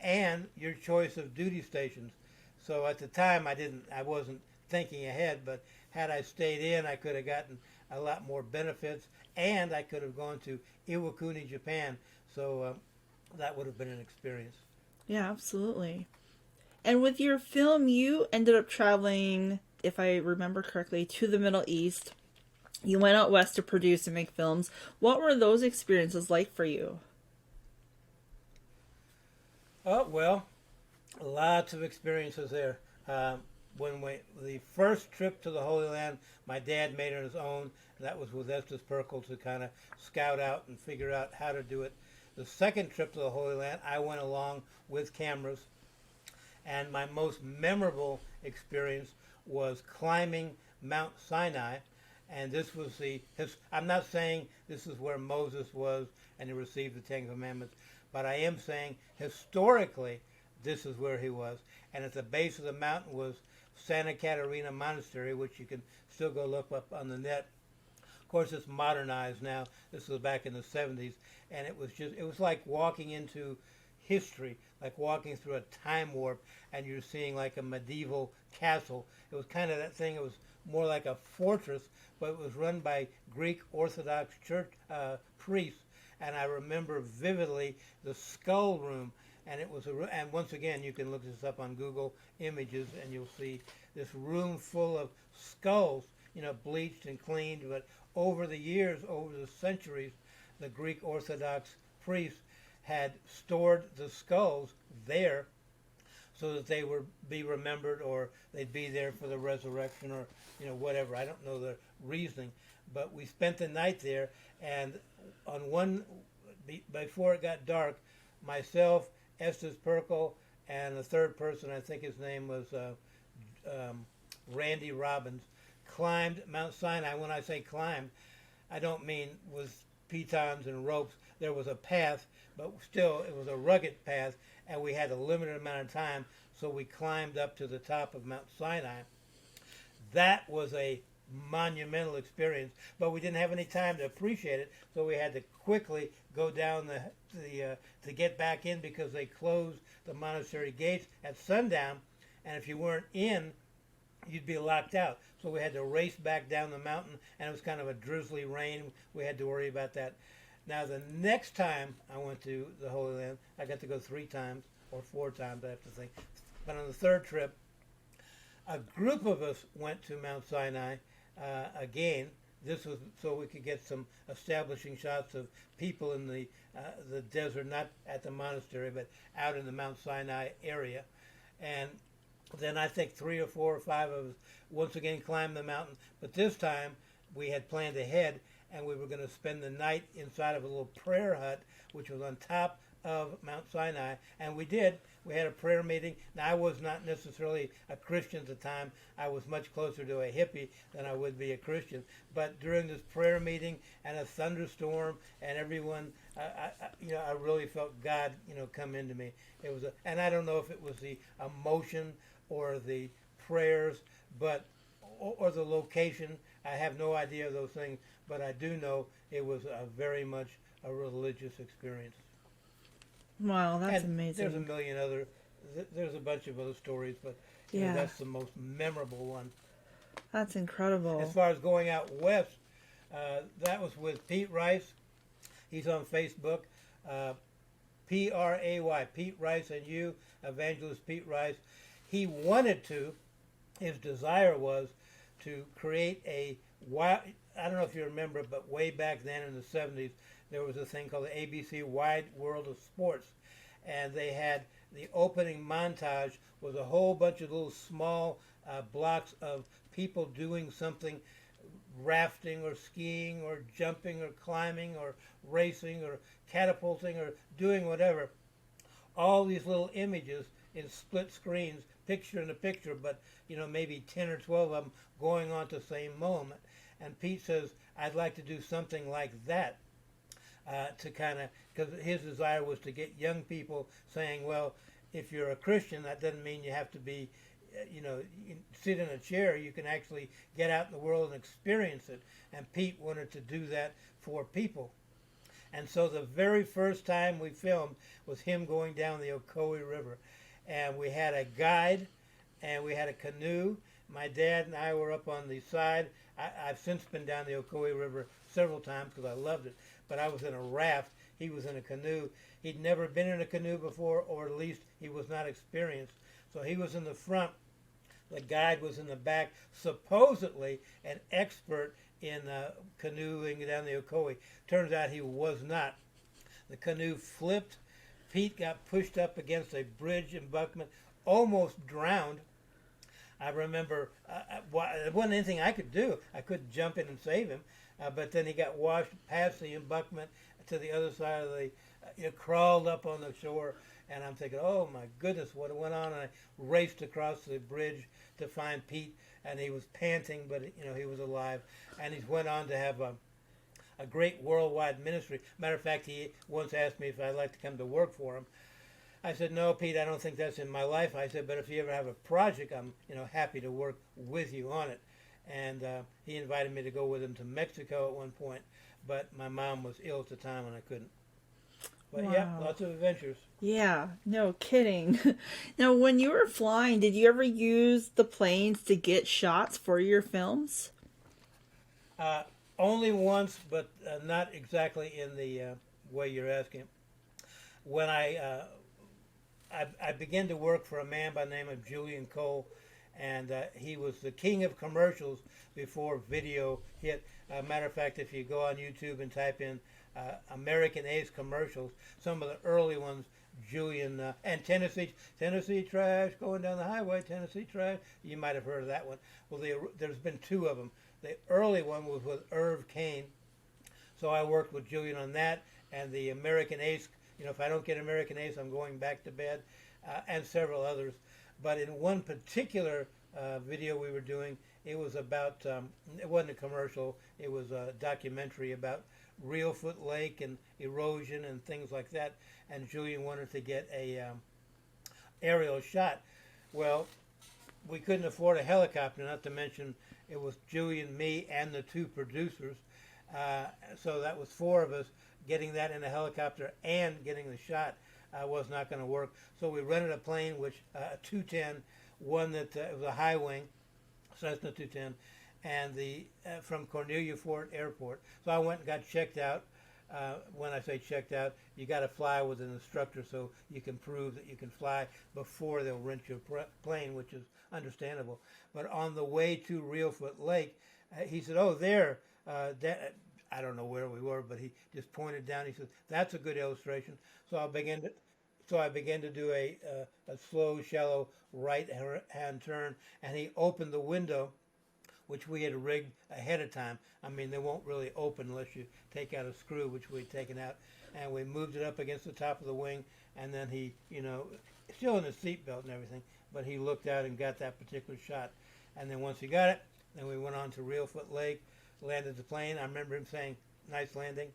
and your choice of duty stations. So at the time, I wasn't thinking ahead, but had I stayed in, I could have gotten a lot more benefits, and I could have gone to Iwakuni, Japan. So that would have been an experience. Yeah, absolutely. And with your film, you ended up traveling, if I remember correctly, to the Middle East. You went out west to produce and make films. What were those experiences like for you? Oh, well, lots of experiences there. The first trip to the Holy Land, my dad made on his own. That was with Estes Perkle to kind of scout out and figure out how to do it. The second trip to the Holy Land, I went along with cameras. And my most memorable experience was climbing Mount Sinai. And this was I'm not saying this is where Moses was and he received the Ten Commandments, but I am saying historically this is where he was. And at the base of the mountain was Santa Caterina Monastery, which you can still go look up on the net. Of course, it's modernized now. This was back in the 70s. And it was like walking into history, like walking through a time warp, and you're seeing like a medieval castle. It was kind of that thing. It was more like a fortress, but it was run by Greek Orthodox Church priests. And I remember vividly the skull room, and and once again you can look this up on Google Images, and you'll see this room full of skulls, bleached and cleaned. But over the years, over the centuries, the Greek Orthodox priests had stored the skulls there so that they would be remembered, or they'd be there for the resurrection, or whatever. I don't know the reasoning, but we spent the night there, and before it got dark, myself, Estes Perkle, and a third person, I think his name was Randy Robbins, climbed Mount Sinai. When I say climbed, I don't mean with pitons and ropes. There was a path, but still it was a rugged path, and we had a limited amount of time, so we climbed up to the top of Mount Sinai. That was a monumental experience, but we didn't have any time to appreciate it, so we had to quickly go down to get back in, because they closed the monastery gates at sundown, and if you weren't in, you'd be locked out. So we had to race back down the mountain, and it was kind of a drizzly rain. We had to worry about that. Now, the next time I went to the Holy Land, I got to go 3 times, or 4 times, I have to think. But on the third trip, a group of us went to Mount Sinai again. This was so we could get some establishing shots of people in the desert, not at the monastery, but out in the Mount Sinai area. And then I think 3 or 4 or 5 of us once again climbed the mountain. But this time we had planned ahead, and we were going to spend the night inside of a little prayer hut, which was on top of Mount Sinai. And we did. We had a prayer meeting. Now, I was not necessarily a Christian at the time. I was much closer to a hippie than I would be a Christian. But during this prayer meeting and a thunderstorm and everyone, I really felt God, come into me. It was, and I don't know if it was the emotion or the prayers, or the location. I have no idea of those things, but I do know it was very much a religious experience. Wow, that's and amazing. There's a million other, there's a bunch of other stories, but yeah, that's the most memorable one. That's incredible. As far as going out west, that was with Pete Rice. He's on Facebook. P-R-A-Y, Pete Rice, and you, Evangelist Pete Rice. He wanted to, his desire was to create a wild, I don't know if you remember, but way back then in the 70s, there was a thing called the ABC Wide World of Sports. And they had the opening montage was a whole bunch of little small blocks of people doing something, rafting or skiing or jumping or climbing or racing or catapulting or doing whatever. All these little images in split screens, picture in a picture, but maybe 10 or 12 of them going on at the same moment. And Pete says, I'd like to do something like that to kind of, because his desire was to get young people saying, well, if you're a Christian, that doesn't mean you have to be, you sit in a chair. You can actually get out in the world and experience it. And Pete wanted to do that for people. And so the very first time we filmed was him going down the Ocoee River. And we had a guide and we had a canoe. My dad and I were up on the side. I've since been down the Ocoee River several times because I loved it. But I was in a raft. He was in a canoe. He'd never been in a canoe before, or at least he was not experienced. So he was in the front. The guide was in the back, supposedly an expert in canoeing down the Ocoee. Turns out he was not. The canoe flipped. Pete got pushed up against a bridge embankment, almost drowned. I remember there wasn't anything I could do. I couldn't jump in and save him. But then he got washed past the embankment to the other side of the, crawled up on the shore. And I'm thinking, oh my goodness, what went on? And I raced across the bridge to find Pete, and he was panting, but he was alive. And he went on to have a great worldwide ministry. Matter of fact, he once asked me if I'd like to come to work for him. I said, no, Pete, I don't think that's in my life. I said, but if you ever have a project, I'm happy to work with you on it. And he invited me to go with him to Mexico at one point, but my mom was ill at the time and I couldn't. But wow. Yeah, lots of adventures. Yeah, no kidding. Now, when you were flying, did you ever use the planes to get shots for your films? Only once, but not exactly in the way you're asking. When I began to work for a man by the name of Julian Cole, and he was the king of commercials before video hit. Matter of fact, if you go on YouTube and type in American Ace commercials, some of the early ones, Julian and Tennessee trash going down the highway, Tennessee trash. You might have heard of that one. Well, there's been two of them. The early one was with Irv Cain, so I worked with Julian on that, and the American Ace. If I don't get American Ace, I'm going back to bed, and several others. But in one particular video we were doing, it was about, it wasn't a commercial, it was a documentary about Reelfoot Lake and erosion and things like that, and Julian wanted to get a aerial shot. Well, we couldn't afford a helicopter, not to mention it was Julian, me, and the two producers, so that was four of us. Getting that in a helicopter and getting the shot was not going to work. So we rented a plane, which a 210, one that was a high wing, Cessna 210, and from Cornelia Fort Airport. So I went and got checked out. When I say checked out, you got to fly with an instructor so you can prove that you can fly before they'll rent your plane, which is understandable. But on the way to Reelfoot Lake, he said, "Oh, there." I don't know where we were, but he just pointed down. He said, "That's a good illustration." So I began to do a slow, shallow right-hand turn, and he opened the window, which we had rigged ahead of time. I mean, they won't really open unless you take out a screw, which we'd taken out, and we moved it up against the top of the wing, and then he, still in his seatbelt and everything, but he looked out and got that particular shot. And then once he got it, then we went on to Reelfoot Lake, landed the plane. I remember him saying, "Nice landing."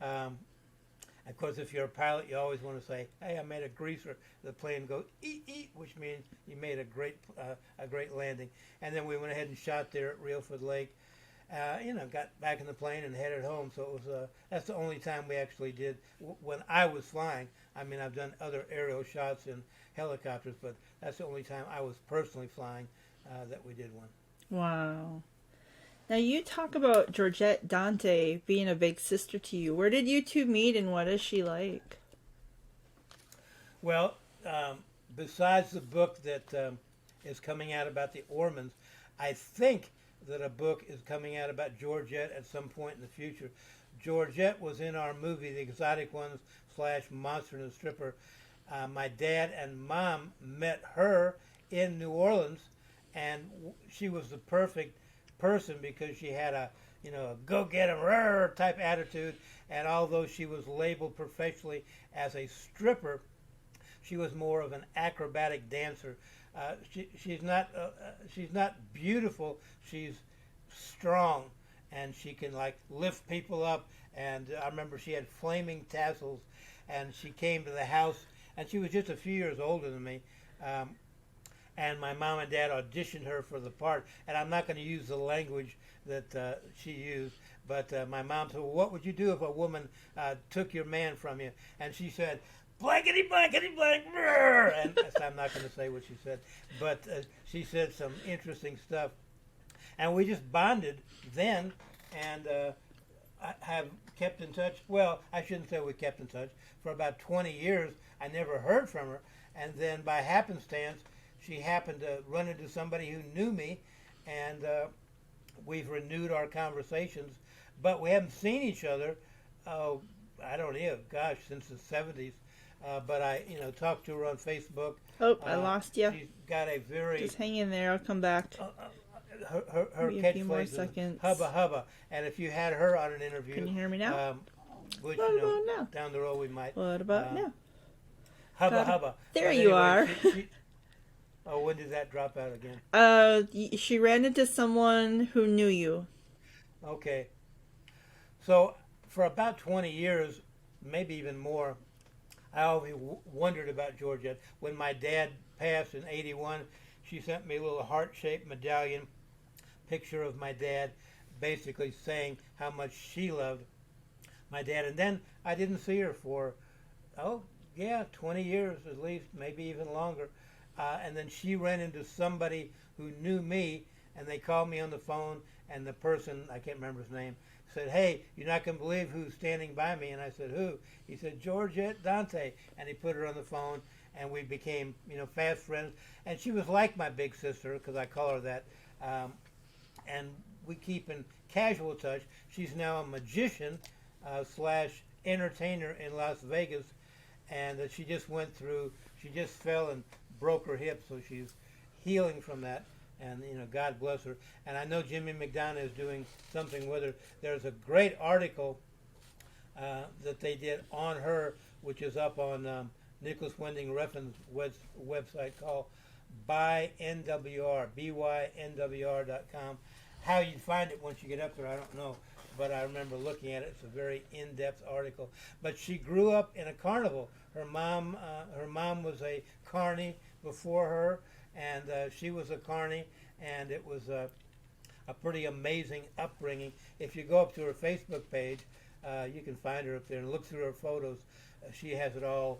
Of course, if you're a pilot, you always want to say, "Hey, I made a greaser." The plane goes "eet eet," which means you made a great landing. And then we went ahead and shot there at Reelfoot Lake. got back in the plane and headed home. So it was that's the only time we actually did when I was flying. I mean, I've done other aerial shots in helicopters, but that's the only time I was personally flying that we did one. Wow. Now you talk about Georgette Dante being a big sister to you. Where did you two meet, and what is she like? Well, besides the book that is coming out about the Ormonds, I think that a book is coming out about Georgette at some point in the future. Georgette was in our movie, The Exotic Ones / Monster and the Stripper. My dad and mom met her in New Orleans, and she was the perfect person because she had a go get 'em type attitude, and although she was labeled professionally as a stripper, she was more of an acrobatic dancer. She's not beautiful. She's strong, and she can like lift people up. And I remember she had flaming tassels, and she came to the house, and she was just a few years older than me. And my mom and dad auditioned her for the part. And I'm not going to use the language that she used, but my mom said, well, what would you do if a woman took your man from you? And she said, blankety, blankety, blank, brr. And so I'm not going to say what she said, but she said some interesting stuff. And we just bonded then, and I have kept in touch. Well, I shouldn't say we kept in touch. For about 20 years, I never heard from her. And then by happenstance, she happened to run into somebody who knew me, and we've renewed our conversations. But we haven't seen each other, I don't know, gosh, since the 70s. But I, talked to her on Facebook. Oh, I lost you. She's got a very... Just hang in there. I'll come back. Her catchphrase is hubba hubba. And if you had her on an interview... Can you hear me now? Which, what about now? Down the road we might... What about now? Hubba hubba. There you are. Oh, when did that drop out again? She ran into someone who knew you. Okay. So for about 20 years, maybe even more, I always wondered about Georgette. When my dad passed in '81, she sent me a little heart-shaped medallion picture of my dad, basically saying how much she loved my dad. And then I didn't see her for, 20 years at least, maybe even longer. And then she ran into somebody who knew me, and they called me on the phone, and the person, I can't remember his name, said, hey, you're not going to believe who's standing by me. And I said, who? He said, Georgette Dante. And he put her on the phone, and we became, fast friends. And she was like my big sister, because I call her that. And we keep in casual touch. She's now a magician / entertainer in Las Vegas. And she just fell and broke her hip, so she's healing from that. And, God bless her. And I know Jimmy McDonough is doing something with her. There's a great article that they did on her, which is up on Nicholas Winding Refn's website called bynwr.com. How you find it once you get up there, I don't know. But I remember looking at it. It's a very in-depth article. But she grew up in a carnival. Her mom was a carny before her, and she was a carny, and it was a pretty amazing upbringing. If you go up to her Facebook page, you can find her up there and look through her photos. She has it all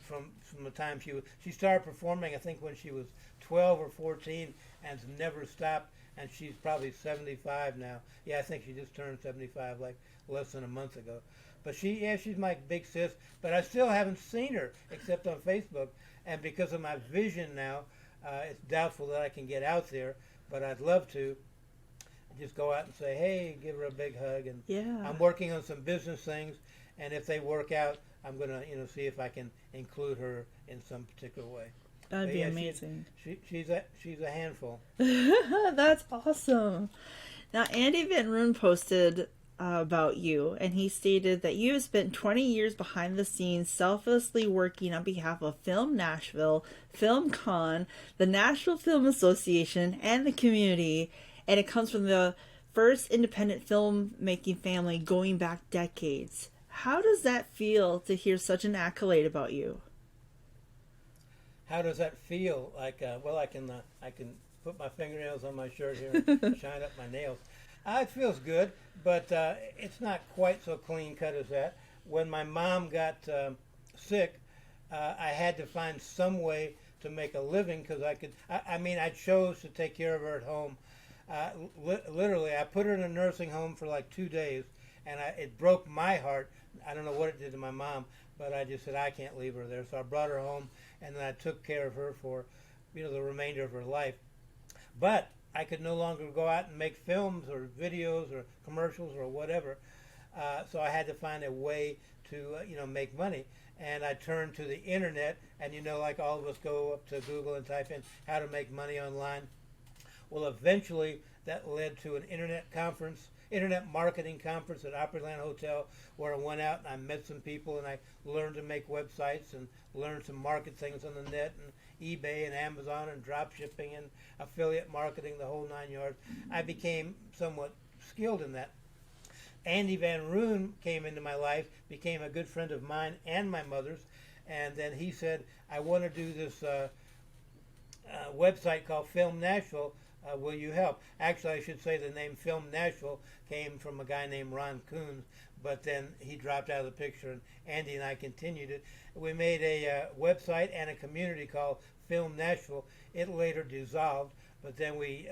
from the time she started performing, I think, when she was 12 or 14, and has never stopped. And she's probably 75 now. Yeah, I think she just turned 75 like less than a month ago. But she's my big sis. But I still haven't seen her except on Facebook. And because of my vision now, it's doubtful that I can get out there. But I'd love to just go out and say, hey, give her a big hug. And yeah. I'm working on some business things. And if they work out, I'm going to see if I can include her in some particular way. That'd be amazing. She's a handful. That's awesome. Now, Andy Van Roon posted about you, and he stated that you have spent 20 years behind the scenes selflessly working on behalf of Film Nashville, Film Con, the Nashville Film Association, and the community, and it comes from the first independent filmmaking family going back decades. How does that feel to hear such an accolade about you? How does that feel? Like, I can put my fingernails on my shirt here and shine up my nails. It feels good, but it's not quite so clean cut as that. When my mom got sick, I had to find some way to make a living because I could. I mean, I chose to take care of her at home. Literally, I put her in a nursing home for like 2 days, and it broke my heart. I don't know what it did to my mom, but I just said I can't leave her there. So I brought her home, and then I took care of her for, the remainder of her life. But I could no longer go out and make films or videos or commercials or whatever. So I had to find a way to, make money. And I turned to the internet, and like all of us go up to Google and type in how to make money online. Well, eventually that led to an internet marketing conference at Opryland Hotel, where I went out and I met some people and I learned to make websites and learned to market things on the net and eBay and Amazon and drop shipping and affiliate marketing, the whole 9 yards. I became somewhat skilled in that. Andy Van Roon came into my life, became a good friend of mine and my mother's, and then he said, I want to do this website called Film Nashville. Will you help? Actually, I should say the name Film Nashville came from a guy named Ron Coons, but then he dropped out of the picture, and Andy and I continued it. We made a website and a community called Film Nashville. It later dissolved, but then we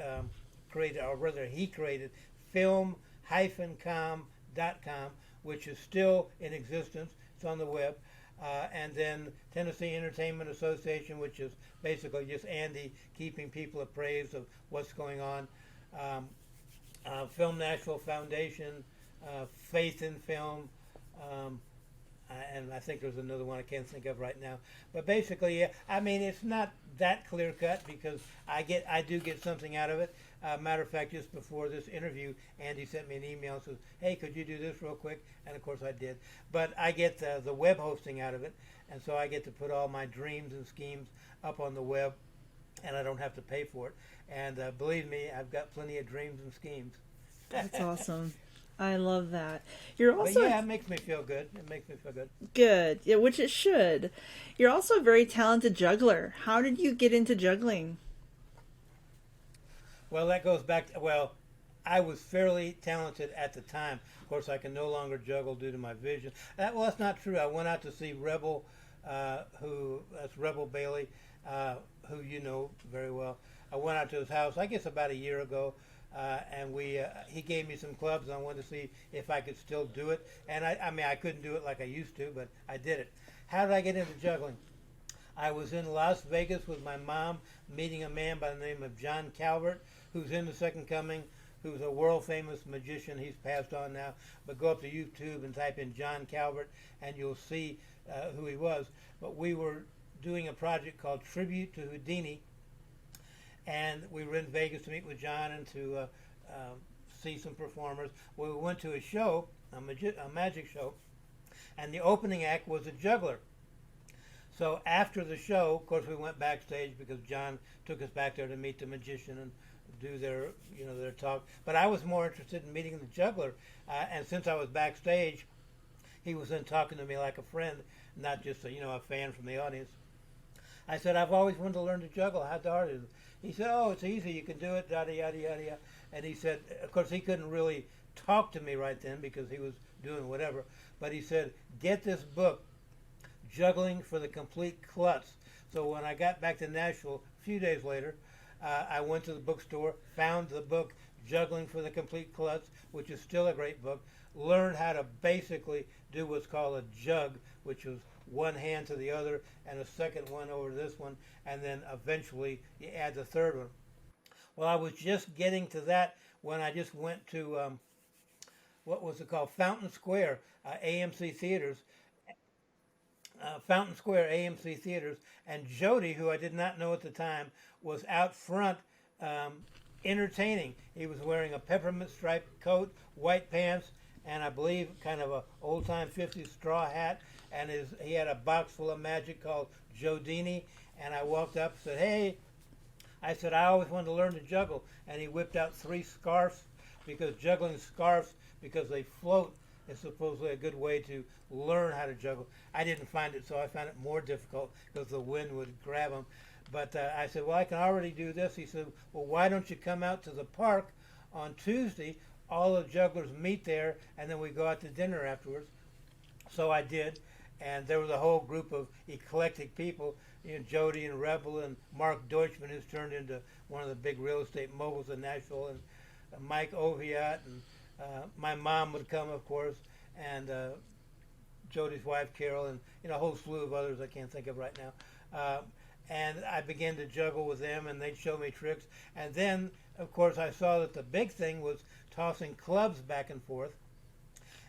he created film-com.com, which is still in existence. It's on the web. And then Tennessee Entertainment Association, which is basically just Andy keeping people appraised of what's going on. Film Nashville Foundation, Faith in Film, and I think there's another one I can't think of right now. But basically, yeah, I mean, it's not that clear cut because I do get something out of it. Matter of fact, just before this interview, Andy sent me an email and says, hey, could you do this real quick? And of course I did. But I get the web hosting out of it, and so I get to put all my dreams and schemes up on the web, and I don't have to pay for it. And believe me, I've got plenty of dreams and schemes. That's awesome. I love that. You're also but yeah, it makes me feel good. It makes me feel good. Good, yeah, which it should. You're also a very talented juggler. How did you get into juggling? Well, that goes back to, I was fairly talented at the time. Of course, I can no longer juggle due to my vision. That's not true. I went out to see Rebel, that's Rebel Bailey, who you know very well. I went out to his house, I guess about a year ago, and he gave me some clubs, and I wanted to see if I could still do it. And I couldn't do it like I used to, but I did it. How did I get into juggling? I was in Las Vegas with my mom, meeting a man by the name of John Calvert, who's in the Second Coming, who's a world-famous magician. He's passed on now. But go up to YouTube and type in John Calvert, and you'll see who he was. But we were doing a project called Tribute to Houdini, and we were in Vegas to meet with John and to see some performers. We went to a show, a magic show, and the opening act was a juggler. So after the show, of course, we went backstage because John took us back there to meet the magician and do their talk. But I was more interested in meeting the juggler, and since I was backstage, he was then talking to me like a friend, not just a fan from the audience. I said, I've always wanted to learn to juggle. How hard is it? He said, oh, it's easy. You can do it, yada, yada, yada, yada. And he said, of course, he couldn't really talk to me right then because he was doing whatever. But he said, get this book, Juggling for the Complete Klutz. So when I got back to Nashville a few days later, I went to the bookstore, found the book Juggling for the Complete Klutz, which is still a great book, learned how to basically do what's called a jug, which was one hand to the other and a second one over this one, and then eventually you add the third one. Well, I was just getting to that when I just went to, what was it called, Fountain Square, AMC Theaters, and Jody, who I did not know at the time, was out front entertaining. He was wearing a peppermint striped coat, white pants, and I believe kind of a old-time 50s straw hat, and he had a box full of magic called Jodini, and I walked up and said, hey, I said, I always wanted to learn to juggle, and he whipped out 3 scarves, because juggling scarves, because they float, is supposedly a good way to learn how to juggle. I didn't find it, so I found it more difficult because the wind would grab them. But I said, well, I can already do this. He said, well, why don't you come out to the park on Tuesday all the jugglers meet there, and then we go out to dinner afterwards. So I did, and there was a whole group of eclectic people, Jody and Rebel and Mark Deutschman, who's turned into one of the big real estate moguls in Nashville, and Mike Oviatt, and my mom would come, of course, and Jody's wife, Carol, and a whole slew of others I can't think of right now. And I began to juggle with them, and they'd show me tricks. And then, of course, I saw that the big thing was tossing clubs back and forth.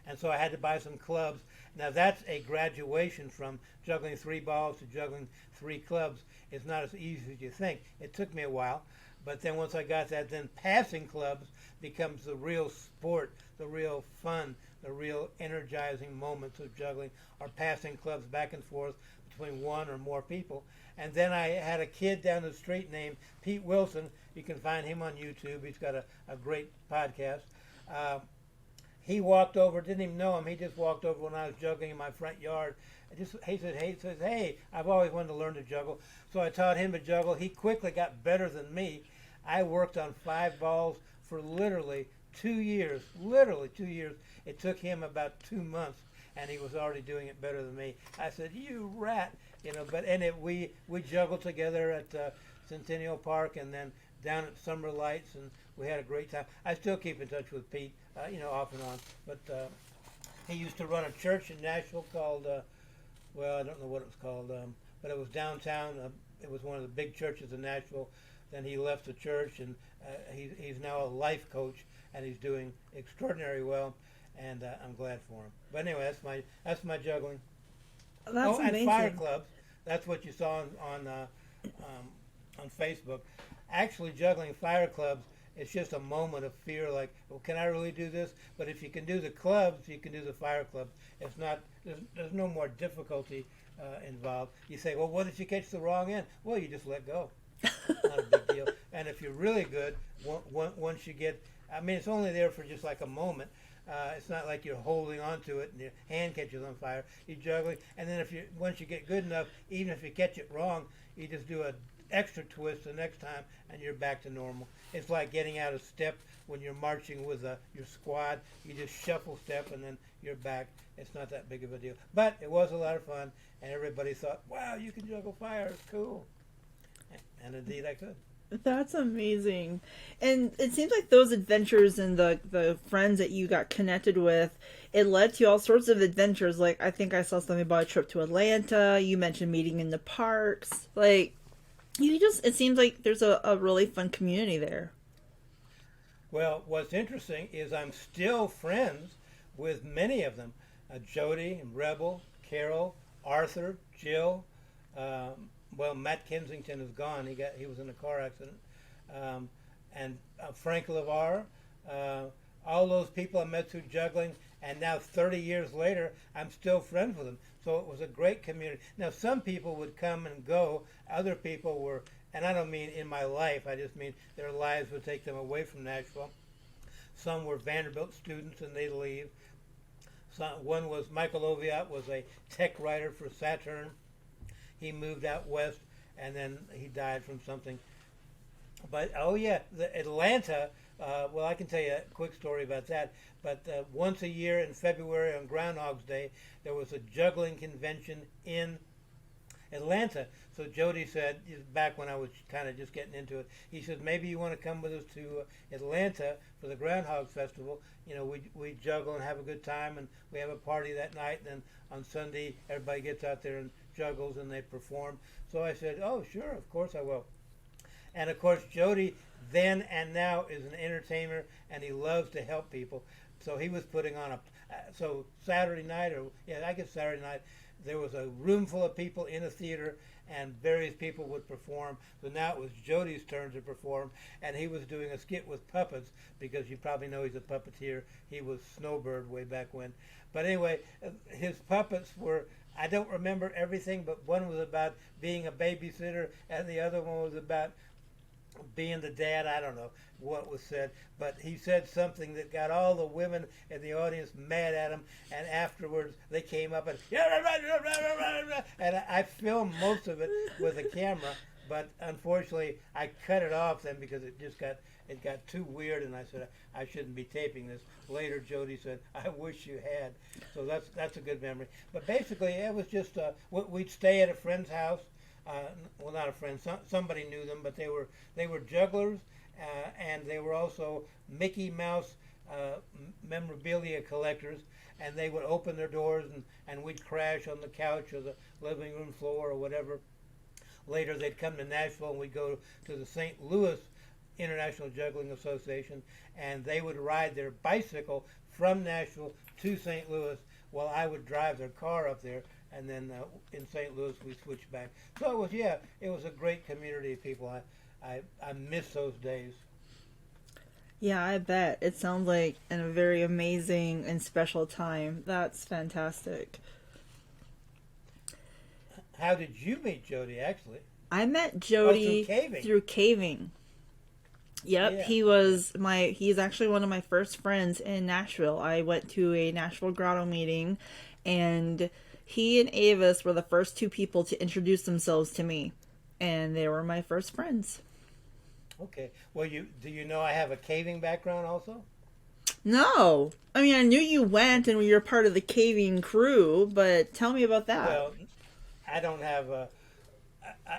And so I had to buy some clubs. Now, that's a graduation from juggling 3 balls to juggling 3 clubs. It's not as easy as you think. It took me a while. But then once I got that, then passing clubs becomes the real sport, the real fun, the real energizing moments of juggling, are passing clubs back and forth between one or more people. And then I had a kid down the street named Pete Wilson. You can find him on YouTube. He's got a great podcast. He walked over, didn't even know him. He just walked over when I was juggling in my front yard. He says, hey, I've always wanted to learn to juggle. So I taught him to juggle. He quickly got better than me. I worked on 5 balls for literally 2 years. Literally 2 years. It took him about 2 months, and he was already doing it better than me. I said, you rat. We juggled together at Centennial Park and then down at Summer Lights, and we had a great time. I still keep in touch with Pete, off and on. But he used to run a church in Nashville called, I don't know what it was called, but it was downtown. It was one of the big churches in Nashville. Then he left the church, and he's now a life coach, and he's doing extraordinarily well, and I'm glad for him. But anyway, that's my juggling. That's amazing. And fire clubs. That's what you saw on Facebook. Actually, juggling fire clubs, it's just a moment of fear, like, well, can I really do this? But if you can do the clubs, you can do the fire clubs. It's not. There's no more difficulty involved. You say, well, what if you catch the wrong end? Well, you just let go. Not a big deal. And if you're really good, once you get, it's only there for just like a moment. It's not like you're holding on to it and your hand catches on fire. You're juggling, and then once you get good enough, even if you catch it wrong, you just do an extra twist the next time, and you're back to normal. It's like getting out of step when you're marching with your squad. You just shuffle step, and then you're back. It's not that big of a deal. But it was a lot of fun, and everybody thought, wow, you can juggle fire. It's cool. And indeed I could. That's amazing. And it seems like those adventures and the friends that you got connected with, it led to all sorts of adventures. Like, I think I saw something about a trip to Atlanta. You mentioned meeting in the parks. Like, it seems like there's a really fun community there. Well, what's interesting is I'm still friends with many of them. Jody and Rebel, Carol, Arthur, Jill, Matt Kensington is gone. He was in a car accident. And Frank LeVar, all those people I met through juggling, and now 30 years later, I'm still friends with them. So it was a great community. Now, some people would come and go. Other people were, and I don't mean in my life, I just mean their lives would take them away from Nashville. Some were Vanderbilt students, and they'd leave. One was Michael Oviatt, was a tech writer for Saturn. He moved out west, and then he died from something. But, the Atlanta, I can tell you a quick story about that. But once a year in February on Groundhog's Day, there was a juggling convention in Atlanta. So Jody said, back when I was kind of just getting into it, he said, maybe you want to come with us to Atlanta for the Groundhog Festival. We juggle and have a good time, and we have a party that night, and then on Sunday, everybody gets out there and juggles and they perform. So I said, oh, sure, of course I will. And of course, Jody then and now is an entertainer, and he loves to help people. So he was putting on Saturday night, Saturday night, there was a room full of people in a theater, and various people would perform. So now it was Jody's turn to perform, and he was doing a skit with puppets, because you probably know he's a puppeteer. He was Snowbird way back when. But anyway, his puppets were, I don't remember everything, but one was about being a babysitter, and the other one was about being the dad. I don't know what was said, but he said something that got all the women in the audience mad at him, and afterwards they came up and I filmed most of it with a camera, but unfortunately, I cut it off then because it got too weird, and I said I shouldn't be taping this. Later, Jody said, "I wish you had." So that's a good memory. But basically, it was just we'd stay at a friend's house. Well, not a friend. Somebody knew them, but they were jugglers, and they were also Mickey Mouse memorabilia collectors. And they would open their doors, and we'd crash on the couch or the living room floor or whatever. Later, they'd come to Nashville, and we'd go to the St. Louis International Juggling Association, and they would ride their bicycle from Nashville to St. Louis while I would drive their car up there, and then in St. Louis we switched back. So it was a great community of people. I miss those days. Yeah, I bet. It sounds like a very amazing and special time. That's fantastic. How did you meet Jody, actually? I met Jody through caving. Yep, yeah. He's actually one of my first friends in Nashville. I went to a Nashville Grotto meeting, and he and Avis were the first two people to introduce themselves to me, and they were my first friends. Okay. Well, do you know I have a caving background also? No. I mean, I knew you went and you were part of the caving crew, but tell me about that. Well, I don't have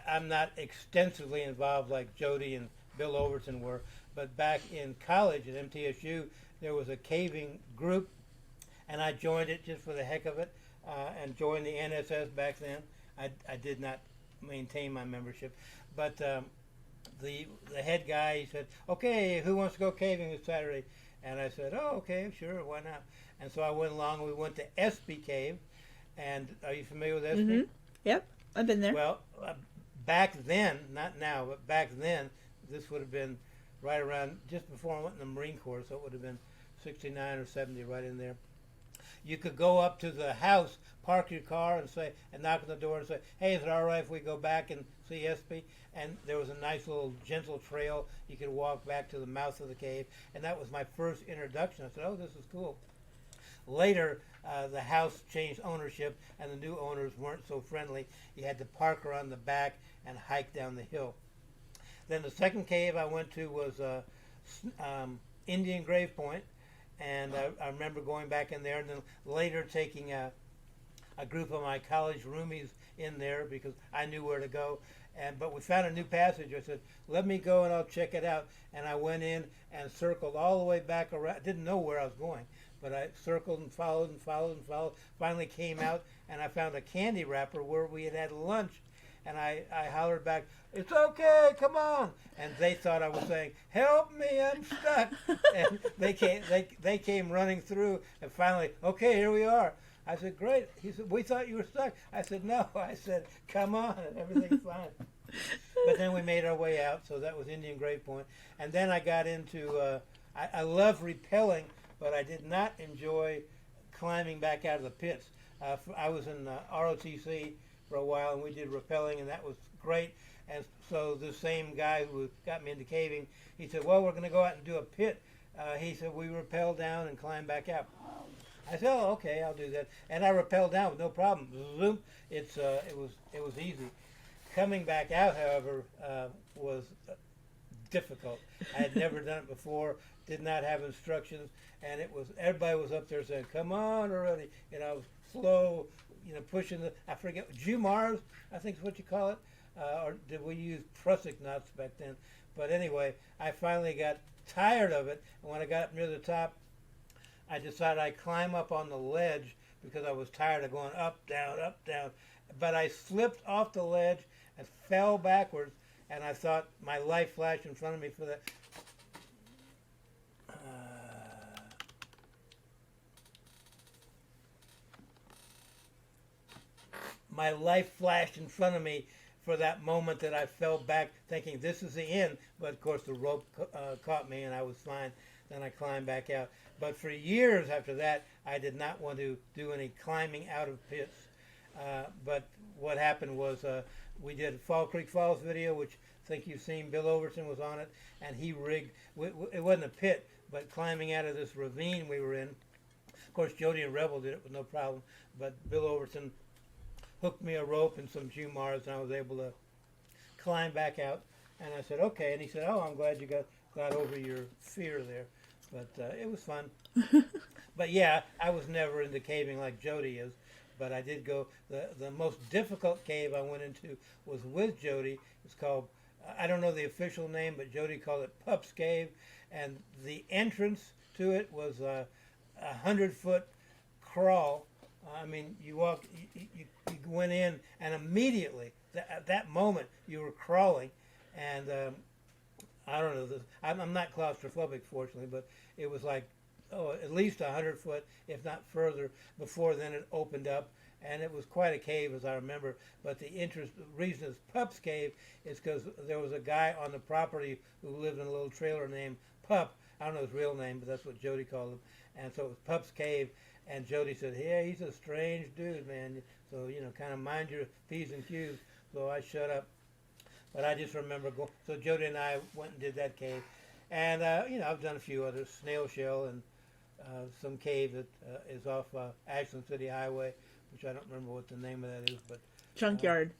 I'm not extensively involved like Jody and Bill Overton were, but back in college at MTSU, there was a caving group, and I joined it just for the heck of it, and joined the NSS back then. I did not maintain my membership, but the head guy, he said, "Okay, who wants to go caving this Saturday?" And I said, "Oh, okay, sure, why not?" And so I went along. We went to Espy Cave, and are you familiar with Espy? Mm-hmm. Yep, I've been there. Well, back then, not now, but back then, this would have been right around just before I went in the Marine Corps, so it would have been 69 or 70, right in there. You could go up to the house, park your car, and knock on the door and say, "Hey, is it all right if we go back and see Espy?" And there was a nice little gentle trail. You could walk back to the mouth of the cave, and that was my first introduction. I said, "Oh, this is cool." Later, the house changed ownership, and the new owners weren't so friendly. You had to park around the back and hike down the hill. Then the second cave I went to was Indian Grave Point, and I remember going back in there, and then later taking a group of my college roomies in there because I knew where to go. But we found a new passage. I said, "Let me go and I'll check it out." And I went in and circled all the way back around. I didn't know where I was going, but I circled and followed and followed and followed. Finally came out, and I found a candy wrapper where we had lunch. And I hollered back, "It's okay, come on!" And they thought I was saying, "Help me, I'm stuck." And they came running through, and finally, "Okay, here we are." I said, "Great." He said, "We thought you were stuck." I said, "No." I said, "Come on," and everything's fine. But then we made our way out, so that was Indian Grave Point. And then I got into, I love rappelling, but I did not enjoy climbing back out of the pits. I was in ROTC for a while, and we did rappelling, and that was great. And so the same guy who got me into caving, he said, "Well, we're going to go out and do a pit." He said, "We rappel down and climb back out." I said, "Oh, okay, I'll do that." And I rappelled down with no problem. Zoom. It was easy. Coming back out, however, was difficult. I had never done it before. Did not have instructions, and everybody was up there saying, "Come on already!" Slow, pushing I forget Jumars, I think is what you call it, or did we use prusik knots back then? But anyway, I finally got tired of it, and when I got up near the top, I decided I'd climb up on the ledge because I was tired of going up, down, but I slipped off the ledge and fell backwards, and I thought my life flashed in front of me for that. My life flashed in front of me for that moment that I fell back thinking this is the end, but of course the rope caught me and I was fine. Then I climbed back out. But for years after that, I did not want to do any climbing out of pits. But what happened was we did a Fall Creek Falls video, which I think you've seen. Bill Overton was on it, and he rigged, it wasn't a pit, but climbing out of this ravine we were in. Of course, Jody and Rebel did it with no problem, but Bill Overton hooked me a rope and some Jumars, and I was able to climb back out. And I said, okay. And he said, oh, I'm glad you got over your fear there. But it was fun. But yeah, I was never into caving like Jody is. But I did go, the most difficult cave I went into was with Jody. It's called, I don't know the official name, but Jody called it Pup's Cave. And the entrance to it was a 100-foot crawl. I mean, you went in, and immediately, at that moment, you were crawling. And I don't know, I'm not claustrophobic, fortunately, but it was like, at least 100 foot, if not further, before then it opened up. And it was quite a cave, as I remember. But the reason it's Pup's Cave is because there was a guy on the property who lived in a little trailer named Pup. I don't know his real name, but that's what Jody called him. And so it was Pup's Cave. And Jody said, yeah, he's a strange dude, man. So, kind of mind your P's and Q's. So I shut up. But I just remember going. So Jody and I went and did that cave. And, I've done a few others, Snail Shell and some cave that is off Ashland City Highway, which I don't remember what the name of that is. But Junkyard.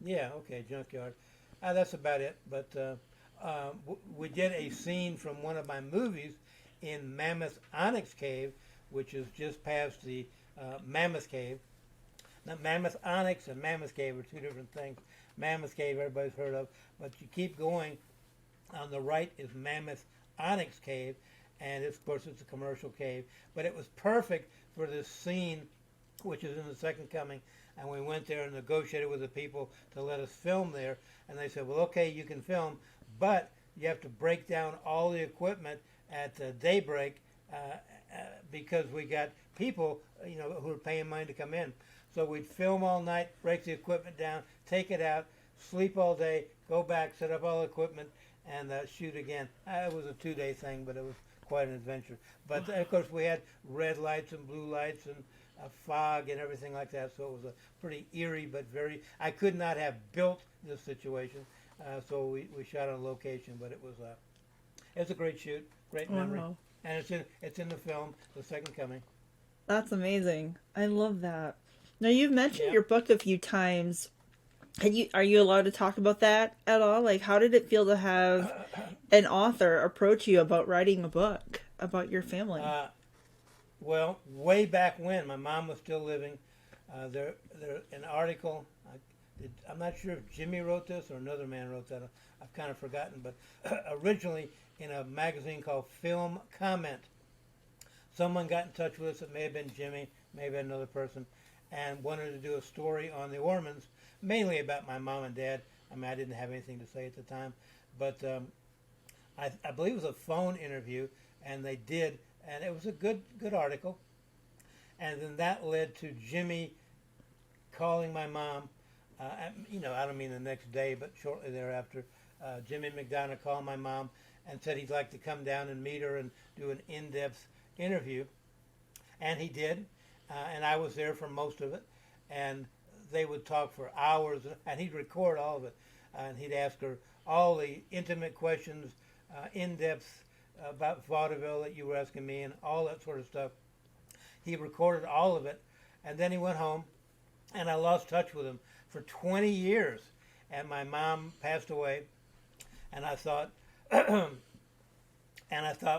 Yeah, okay, Junkyard. That's about it. But we did a scene from one of my movies in Mammoth Onyx Cave, which is just past the Mammoth Cave. Now, Mammoth Onyx and Mammoth Cave are two different things. Mammoth Cave, everybody's heard of, but you keep going. On the right is Mammoth Onyx Cave, and of course it's a commercial cave. But it was perfect for this scene, which is in the Second Coming. And we went there and negotiated with the people to let us film there. And they said, well, okay, you can film, but you have to break down all the equipment at daybreak because we got people, who are paying money to come in. So we'd film all night, break the equipment down, take it out, sleep all day, go back, set up all the equipment, and shoot again. It was a 2-day thing, but it was quite an adventure. But of course we had red lights and blue lights and fog and everything like that, so it was a pretty eerie but I could not have built this situation, so we shot on location, but it was a great shoot, great memory. Wow. And it's in the film, The Second Coming. That's amazing. I love that. Now, you've mentioned your book a few times. Are you allowed to talk about that at all? Like, how did it feel to have an author approach you about writing a book about your family? Well, way back when my mom was still living, there an article. I'm not sure if Jimmy wrote this or another man wrote that. I've kind of forgotten, but originally in a magazine called Film Comment, someone got in touch with us. It may have been Jimmy, maybe another person, and wanted to do a story on the Ormonds, mainly about my mom and dad. I mean, I didn't have anything to say at the time, but I believe it was a phone interview, and they did, and it was a good article. And then that led to Jimmy calling my mom. I don't mean the next day, but shortly thereafter, Jimmy McDonough called my mom and said he'd like to come down and meet her and do an in-depth interview, and he did. And I was there for most of it, and they would talk for hours, and he'd record all of it, and he'd ask her all the intimate questions, in-depth about vaudeville that you were asking me, and all that sort of stuff. He recorded all of it, and then he went home, and I lost touch with him for 20 years, and my mom passed away, and I thought,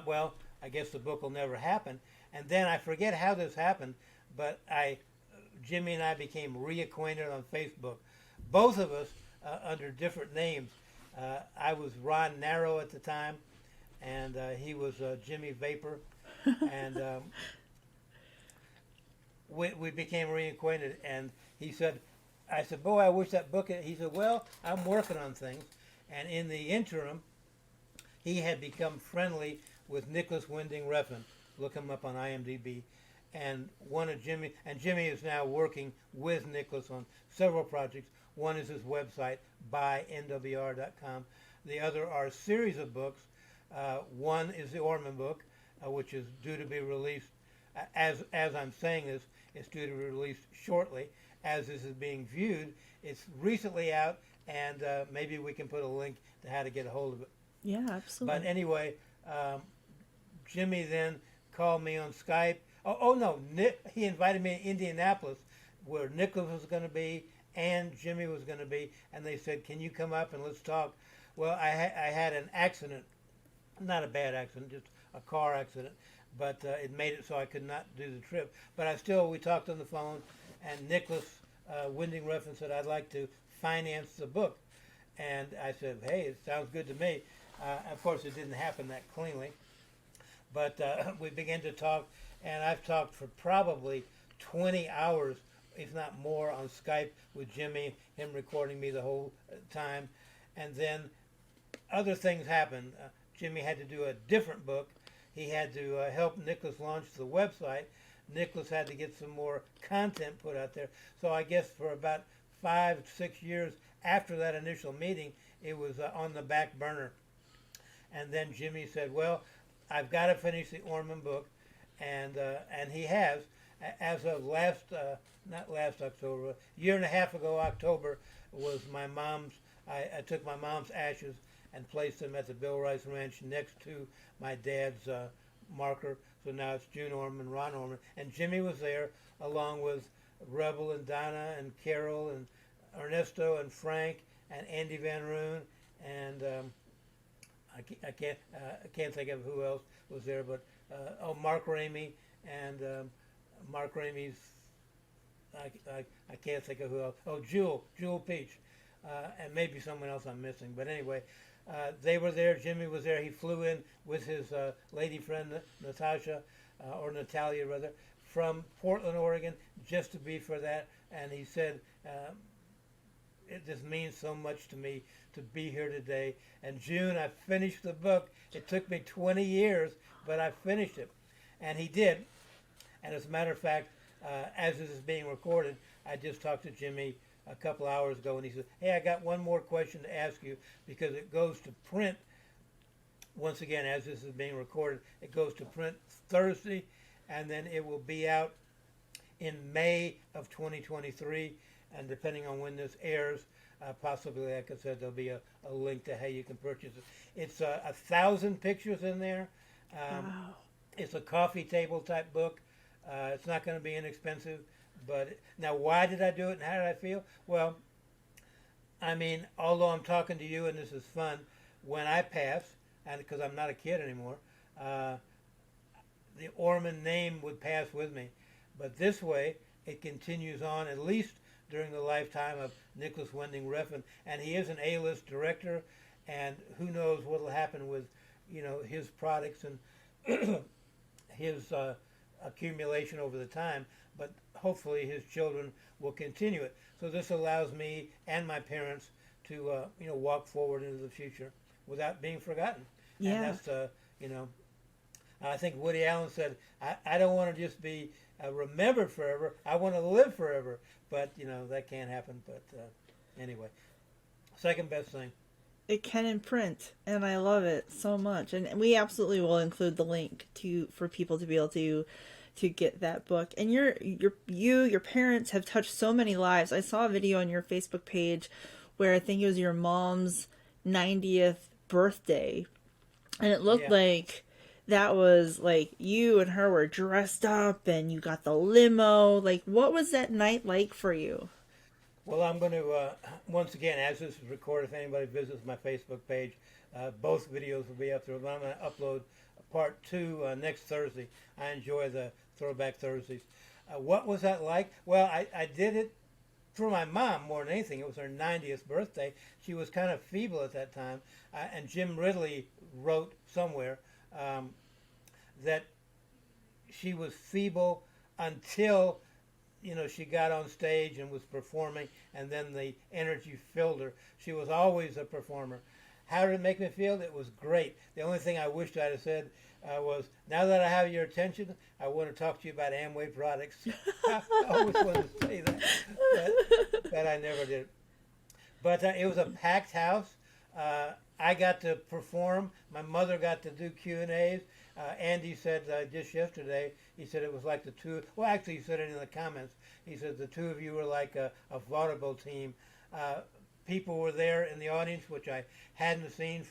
well, I guess the book will never happen. And then I forget how this happened, but Jimmy and I became reacquainted on Facebook. Both of us under different names. I was Ron Narrow at the time, and he was Jimmy Vapor. And we became reacquainted, and I said, boy, I wish that book, he said, well, I'm working on things. And in the interim, he had become friendly with Nicholas Winding Refn. Look him up on IMDb. And Jimmy is now working with Nicholas on several projects. One is his website, buynwr.com. The other are a series of books. One is the Ormond book, which is due to be released, as I'm saying this, it's due to be released shortly. As this is being viewed, it's recently out, and maybe we can put a link to how to get a hold of it. Yeah, absolutely. But anyway, Jimmy then called me on Skype. Oh no, he invited me to Indianapolis, where Nicholas was going to be, and Jimmy was going to be, and they said, "Can you come up and let's talk?" Well, I had an accident, not a bad accident, just a car accident, but it made it so I could not do the trip. But we talked on the phone, and Nicholas Winding Refn said, "I'd like to finance the book," and I said, "Hey, it sounds good to me." Of course, it didn't happen that cleanly, but we began to talk, and I've talked for probably 20 hours, if not more, on Skype with Jimmy, him recording me the whole time. And then other things happened. Jimmy had to do a different book. He had to help Nicholas launch the website. Nicholas had to get some more content put out there. So I guess for about 5, 6 years after that initial meeting, it was on the back burner. And then Jimmy said, "Well, I've got to finish the Ormond book," and he has. As of not last October, a year and a half ago, October, was my mom's. I took my mom's ashes and placed them at the Bill Rice Ranch next to my dad's marker. So now it's June Ormond, Ron Ormond, and Jimmy was there along with Rebel and Donna and Carol and Ernesto and Frank and Andy Van Roon and I can't think of who else was there, but Mark Ramey and Mark Ramey's I can't think of who else. Oh, Jewel Peach, and maybe someone else I'm missing. But anyway, they were there. Jimmy was there. He flew in with his lady friend Natasha, or Natalia rather, from Portland, Oregon, just to be for that. And he said, "It just means so much to me to be here today." And June, I finished the book. It took me 20 years, but I finished it. And he did. And as a matter of fact, as this is being recorded, I just talked to Jimmy a couple hours ago, and he said, "Hey, I got one more question to ask you, because it goes to print, once again, as this is being recorded, it goes to print Thursday, and then it will be out in May of 2023, and depending on when this airs, possibly, like I said, there'll be a link to how you can purchase it. It's 1,000 pictures in there. Wow. It's a coffee table type book. It's not going to be inexpensive. But now, why did I do it and how did I feel? Well, I mean, although I'm talking to you and this is fun, when I pass, and because I'm not a kid anymore, the Ormond name would pass with me. But this way, it continues on at least during the lifetime of Nicholas Winding Refn, and he is an A-list director, and who knows what will happen with, his products and his accumulation over the time, but hopefully his children will continue it. So this allows me and my parents to, walk forward into the future without being forgotten. Yeah. And that's, I think Woody Allen said, I don't want to just be remembered forever. I want to live forever. But, that can't happen. But anyway, second best thing. It can in print, and I love it so much. And we absolutely will include the link for people to be able to get that book. And your parents have touched so many lives. I saw a video on your Facebook page where I think it was your mom's 90th birthday, and it looked like that was like you and her were dressed up and you got the limo. Like, what was that night like for you? Well, I'm going to, once again, as this is recorded, if anybody visits my Facebook page, both videos will be up there. But I'm going to upload part 2 next Thursday. I enjoy the Throwback Thursdays. What was that like? Well, I did it for my mom more than anything. It was her 90th birthday. She was kind of feeble at that time. And Jim Ridley wrote somewhere that she was feeble until she got on stage and was performing, and then the energy filled her. She was always a performer. How did it make me feel? It was great. The only thing I wished I'd have said was, now that I have your attention, I want to talk to you about Amway products. I always wanted to say that, but I never did. But it was a packed house. I got to perform. My mother got to do Q&As. Andy said just yesterday, he said it was like actually he said it in the comments. He said the two of you were like a vaudeville team. People were there in the audience, which I hadn't seen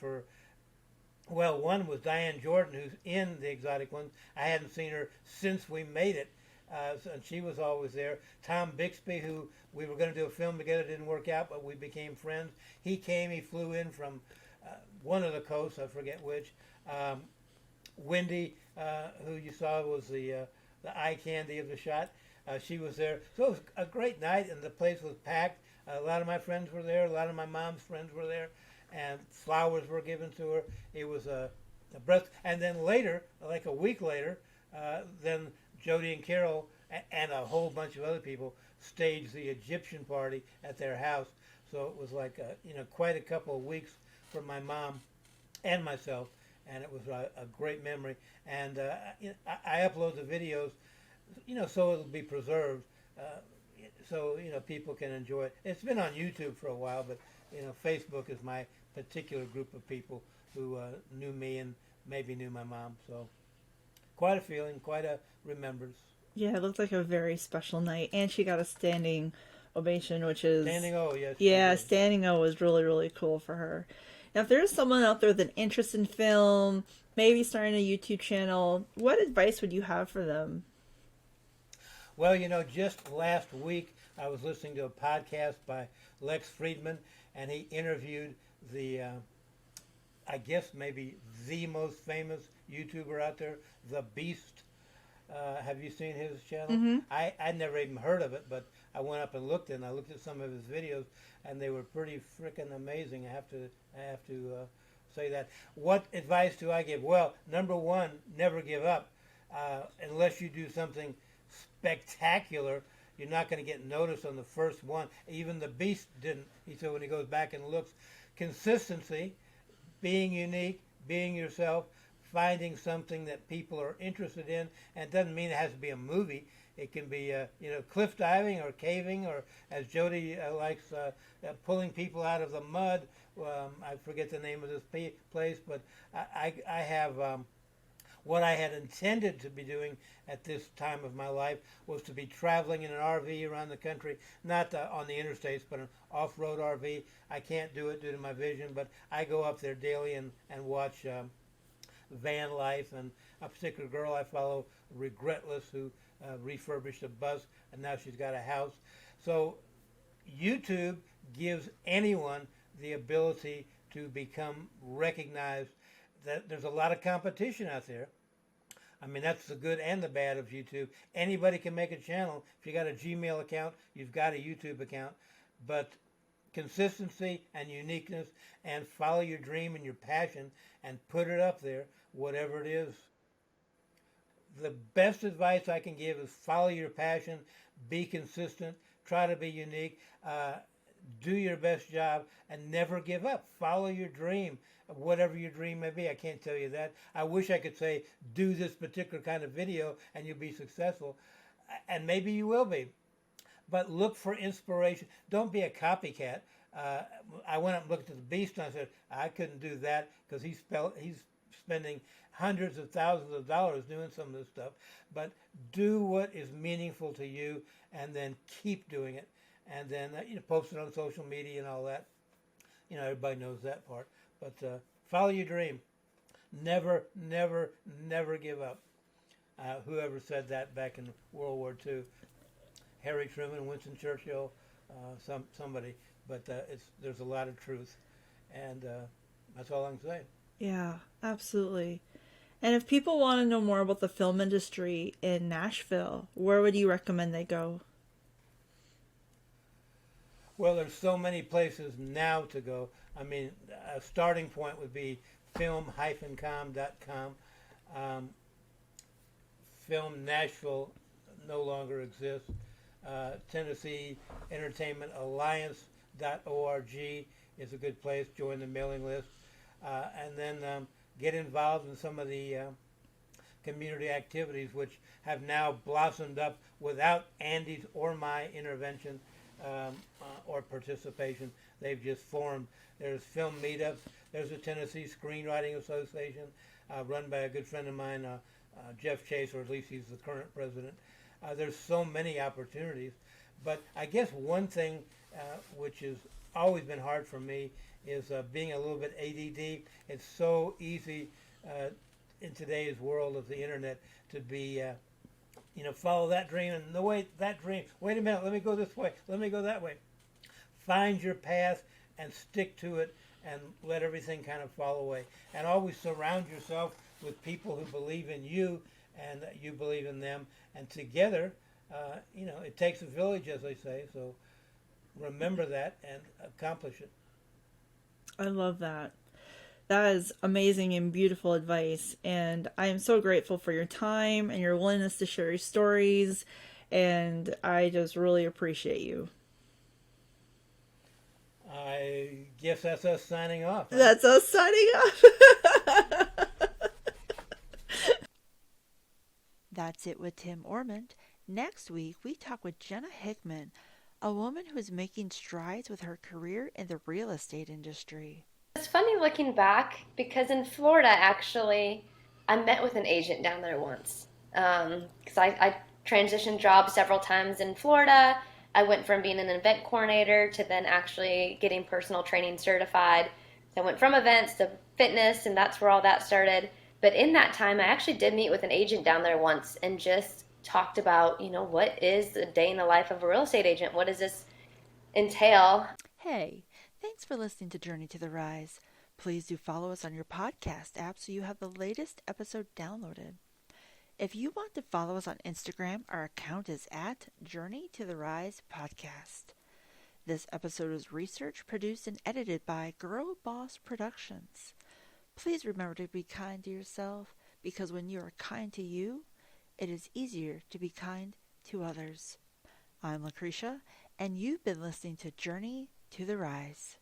one was Diane Jordan, who's in The Exotic Ones. I hadn't seen her since we made it. and she was always there. Tom Bixby, who we were going to do a film together, didn't work out, but we became friends. He came, he flew in from one of the coasts, I forget which. Wendy, who you saw was the eye candy of the shot, she was there. So it was a great night, and the place was packed. A lot of my friends were there. A lot of my mom's friends were there, and flowers were given to her. It was a breath. And then later, like a week later, then Jody and Carol and a whole bunch of other people staged the Egyptian party at their house. So it was like quite a couple of weeks for my mom and myself, and it was a great memory. And I upload the videos, so it'll be preserved, so people can enjoy it. It's been on YouTube for a while, but Facebook is my particular group of people who knew me and maybe knew my mom. So quite a feeling, quite a remembrance. Yeah, it looked like a very special night, and she got a standing ovation, which is standing O. Yes. Yeah, standing O was really, really cool for her. Now, if there's someone out there with an interest in film, maybe starting a YouTube channel, what advice would you have for them? Well, just last week I was listening to a podcast by Lex Friedman, and he interviewed the, I guess maybe the most famous YouTuber out there, The Beast. Have you seen his channel? Mm-hmm. I'd never even heard of it, but I went up and looked, and I looked at some of his videos, and they were pretty freaking amazing. I have to say that. What advice do I give? Well, number one, never give up. Unless you do something spectacular, you're not going to get noticed on the first one. Even the Beast didn't. He said when he goes back and looks, consistency, being unique, being yourself, finding something that people are interested in, and it doesn't mean it has to be a movie. It can be, cliff diving or caving, or as Jody likes, pulling people out of the mud. I forget the name of this place, but I have what I had intended to be doing at this time of my life was to be traveling in an RV around the country, not on the interstates, but an off-road RV. I can't do it due to my vision, but I go up there daily and watch van life, and a particular girl I follow, Regretless, who refurbished a bus, and now she's got a house. So YouTube gives anyone the ability to become recognized. That there's a lot of competition out there. I mean, that's the good and the bad of YouTube. Anybody can make a channel. If you got a Gmail account, you've got a YouTube account. But consistency and uniqueness, and follow your dream and your passion and put it up there, whatever it is. The best advice I can give is follow your passion, be consistent, try to be unique, do your best job, and never give up. Follow your dream, whatever your dream may be. I can't tell you that. I wish I could say, do this particular kind of video and you'll be successful. And maybe you will be. But look for inspiration. Don't be a copycat. I went up and looked at the Beast, and I said, I couldn't do that because he's spending hundreds of thousands of dollars doing some of this stuff. But do what is meaningful to you, and then keep doing it. And then post it on social media and all that. Everybody knows that part. But follow your dream. Never, never, never give up. Whoever said that back in World War II? Harry Truman, Winston Churchill, somebody. But there's a lot of truth, and that's all I'm saying. Yeah, absolutely. And if people want to know more about the film industry in Nashville, where would you recommend they go? Well, there's so many places now to go. I mean, a starting point would be film-com.com. Film Nashville no longer exists. Tennessee Entertainment Alliance.org is a good place. Join the mailing list. And then get involved in some of the community activities which have now blossomed up without Andy's or my intervention or participation. They've just formed. There's film meetups. There's a Tennessee Screenwriting Association run by a good friend of mine, Jeff Chase, or at least he's the current president. There's so many opportunities. But I guess one thing which has always been hard for me is being a little bit ADD. It's so easy in today's world of the internet to be follow that dream, and that dream, wait a minute, let me go this way, let me go that way. Find your path and stick to it, and let everything kind of fall away. And always surround yourself with people who believe in you and you believe in them. And together, it takes a village, as they say. So remember that and accomplish it. I love that. That is amazing and beautiful advice. And I am so grateful for your time and your willingness to share your stories. And I just really appreciate you. I guess that's us signing off. Huh? That's us signing off. That's it with Tim Ormond. Next week, we talk with Jenna Hickman, a woman who is making strides with her career in the real estate industry. It's funny looking back because in Florida, actually, I met with an agent down there once. Because I transitioned jobs several times in Florida. I went from being an event coordinator to then actually getting personal training certified. So I went from events to fitness, and that's where all that started. But in that time, I actually did meet with an agent down there once and just talked about, what is the day in the life of a real estate agent? What does this entail? Hey, thanks for listening to Journey to the Rise. Please do follow us on your podcast app so you have the latest episode downloaded. If you want to follow us on Instagram, our account is at Journey to the Rise Podcast. This episode was researched, produced, and edited by Girl Boss Productions. Please remember to be kind to yourself, because when you are kind to you, it is easier to be kind to others. I'm Lucretia, and you've been listening to Journey to the Rise.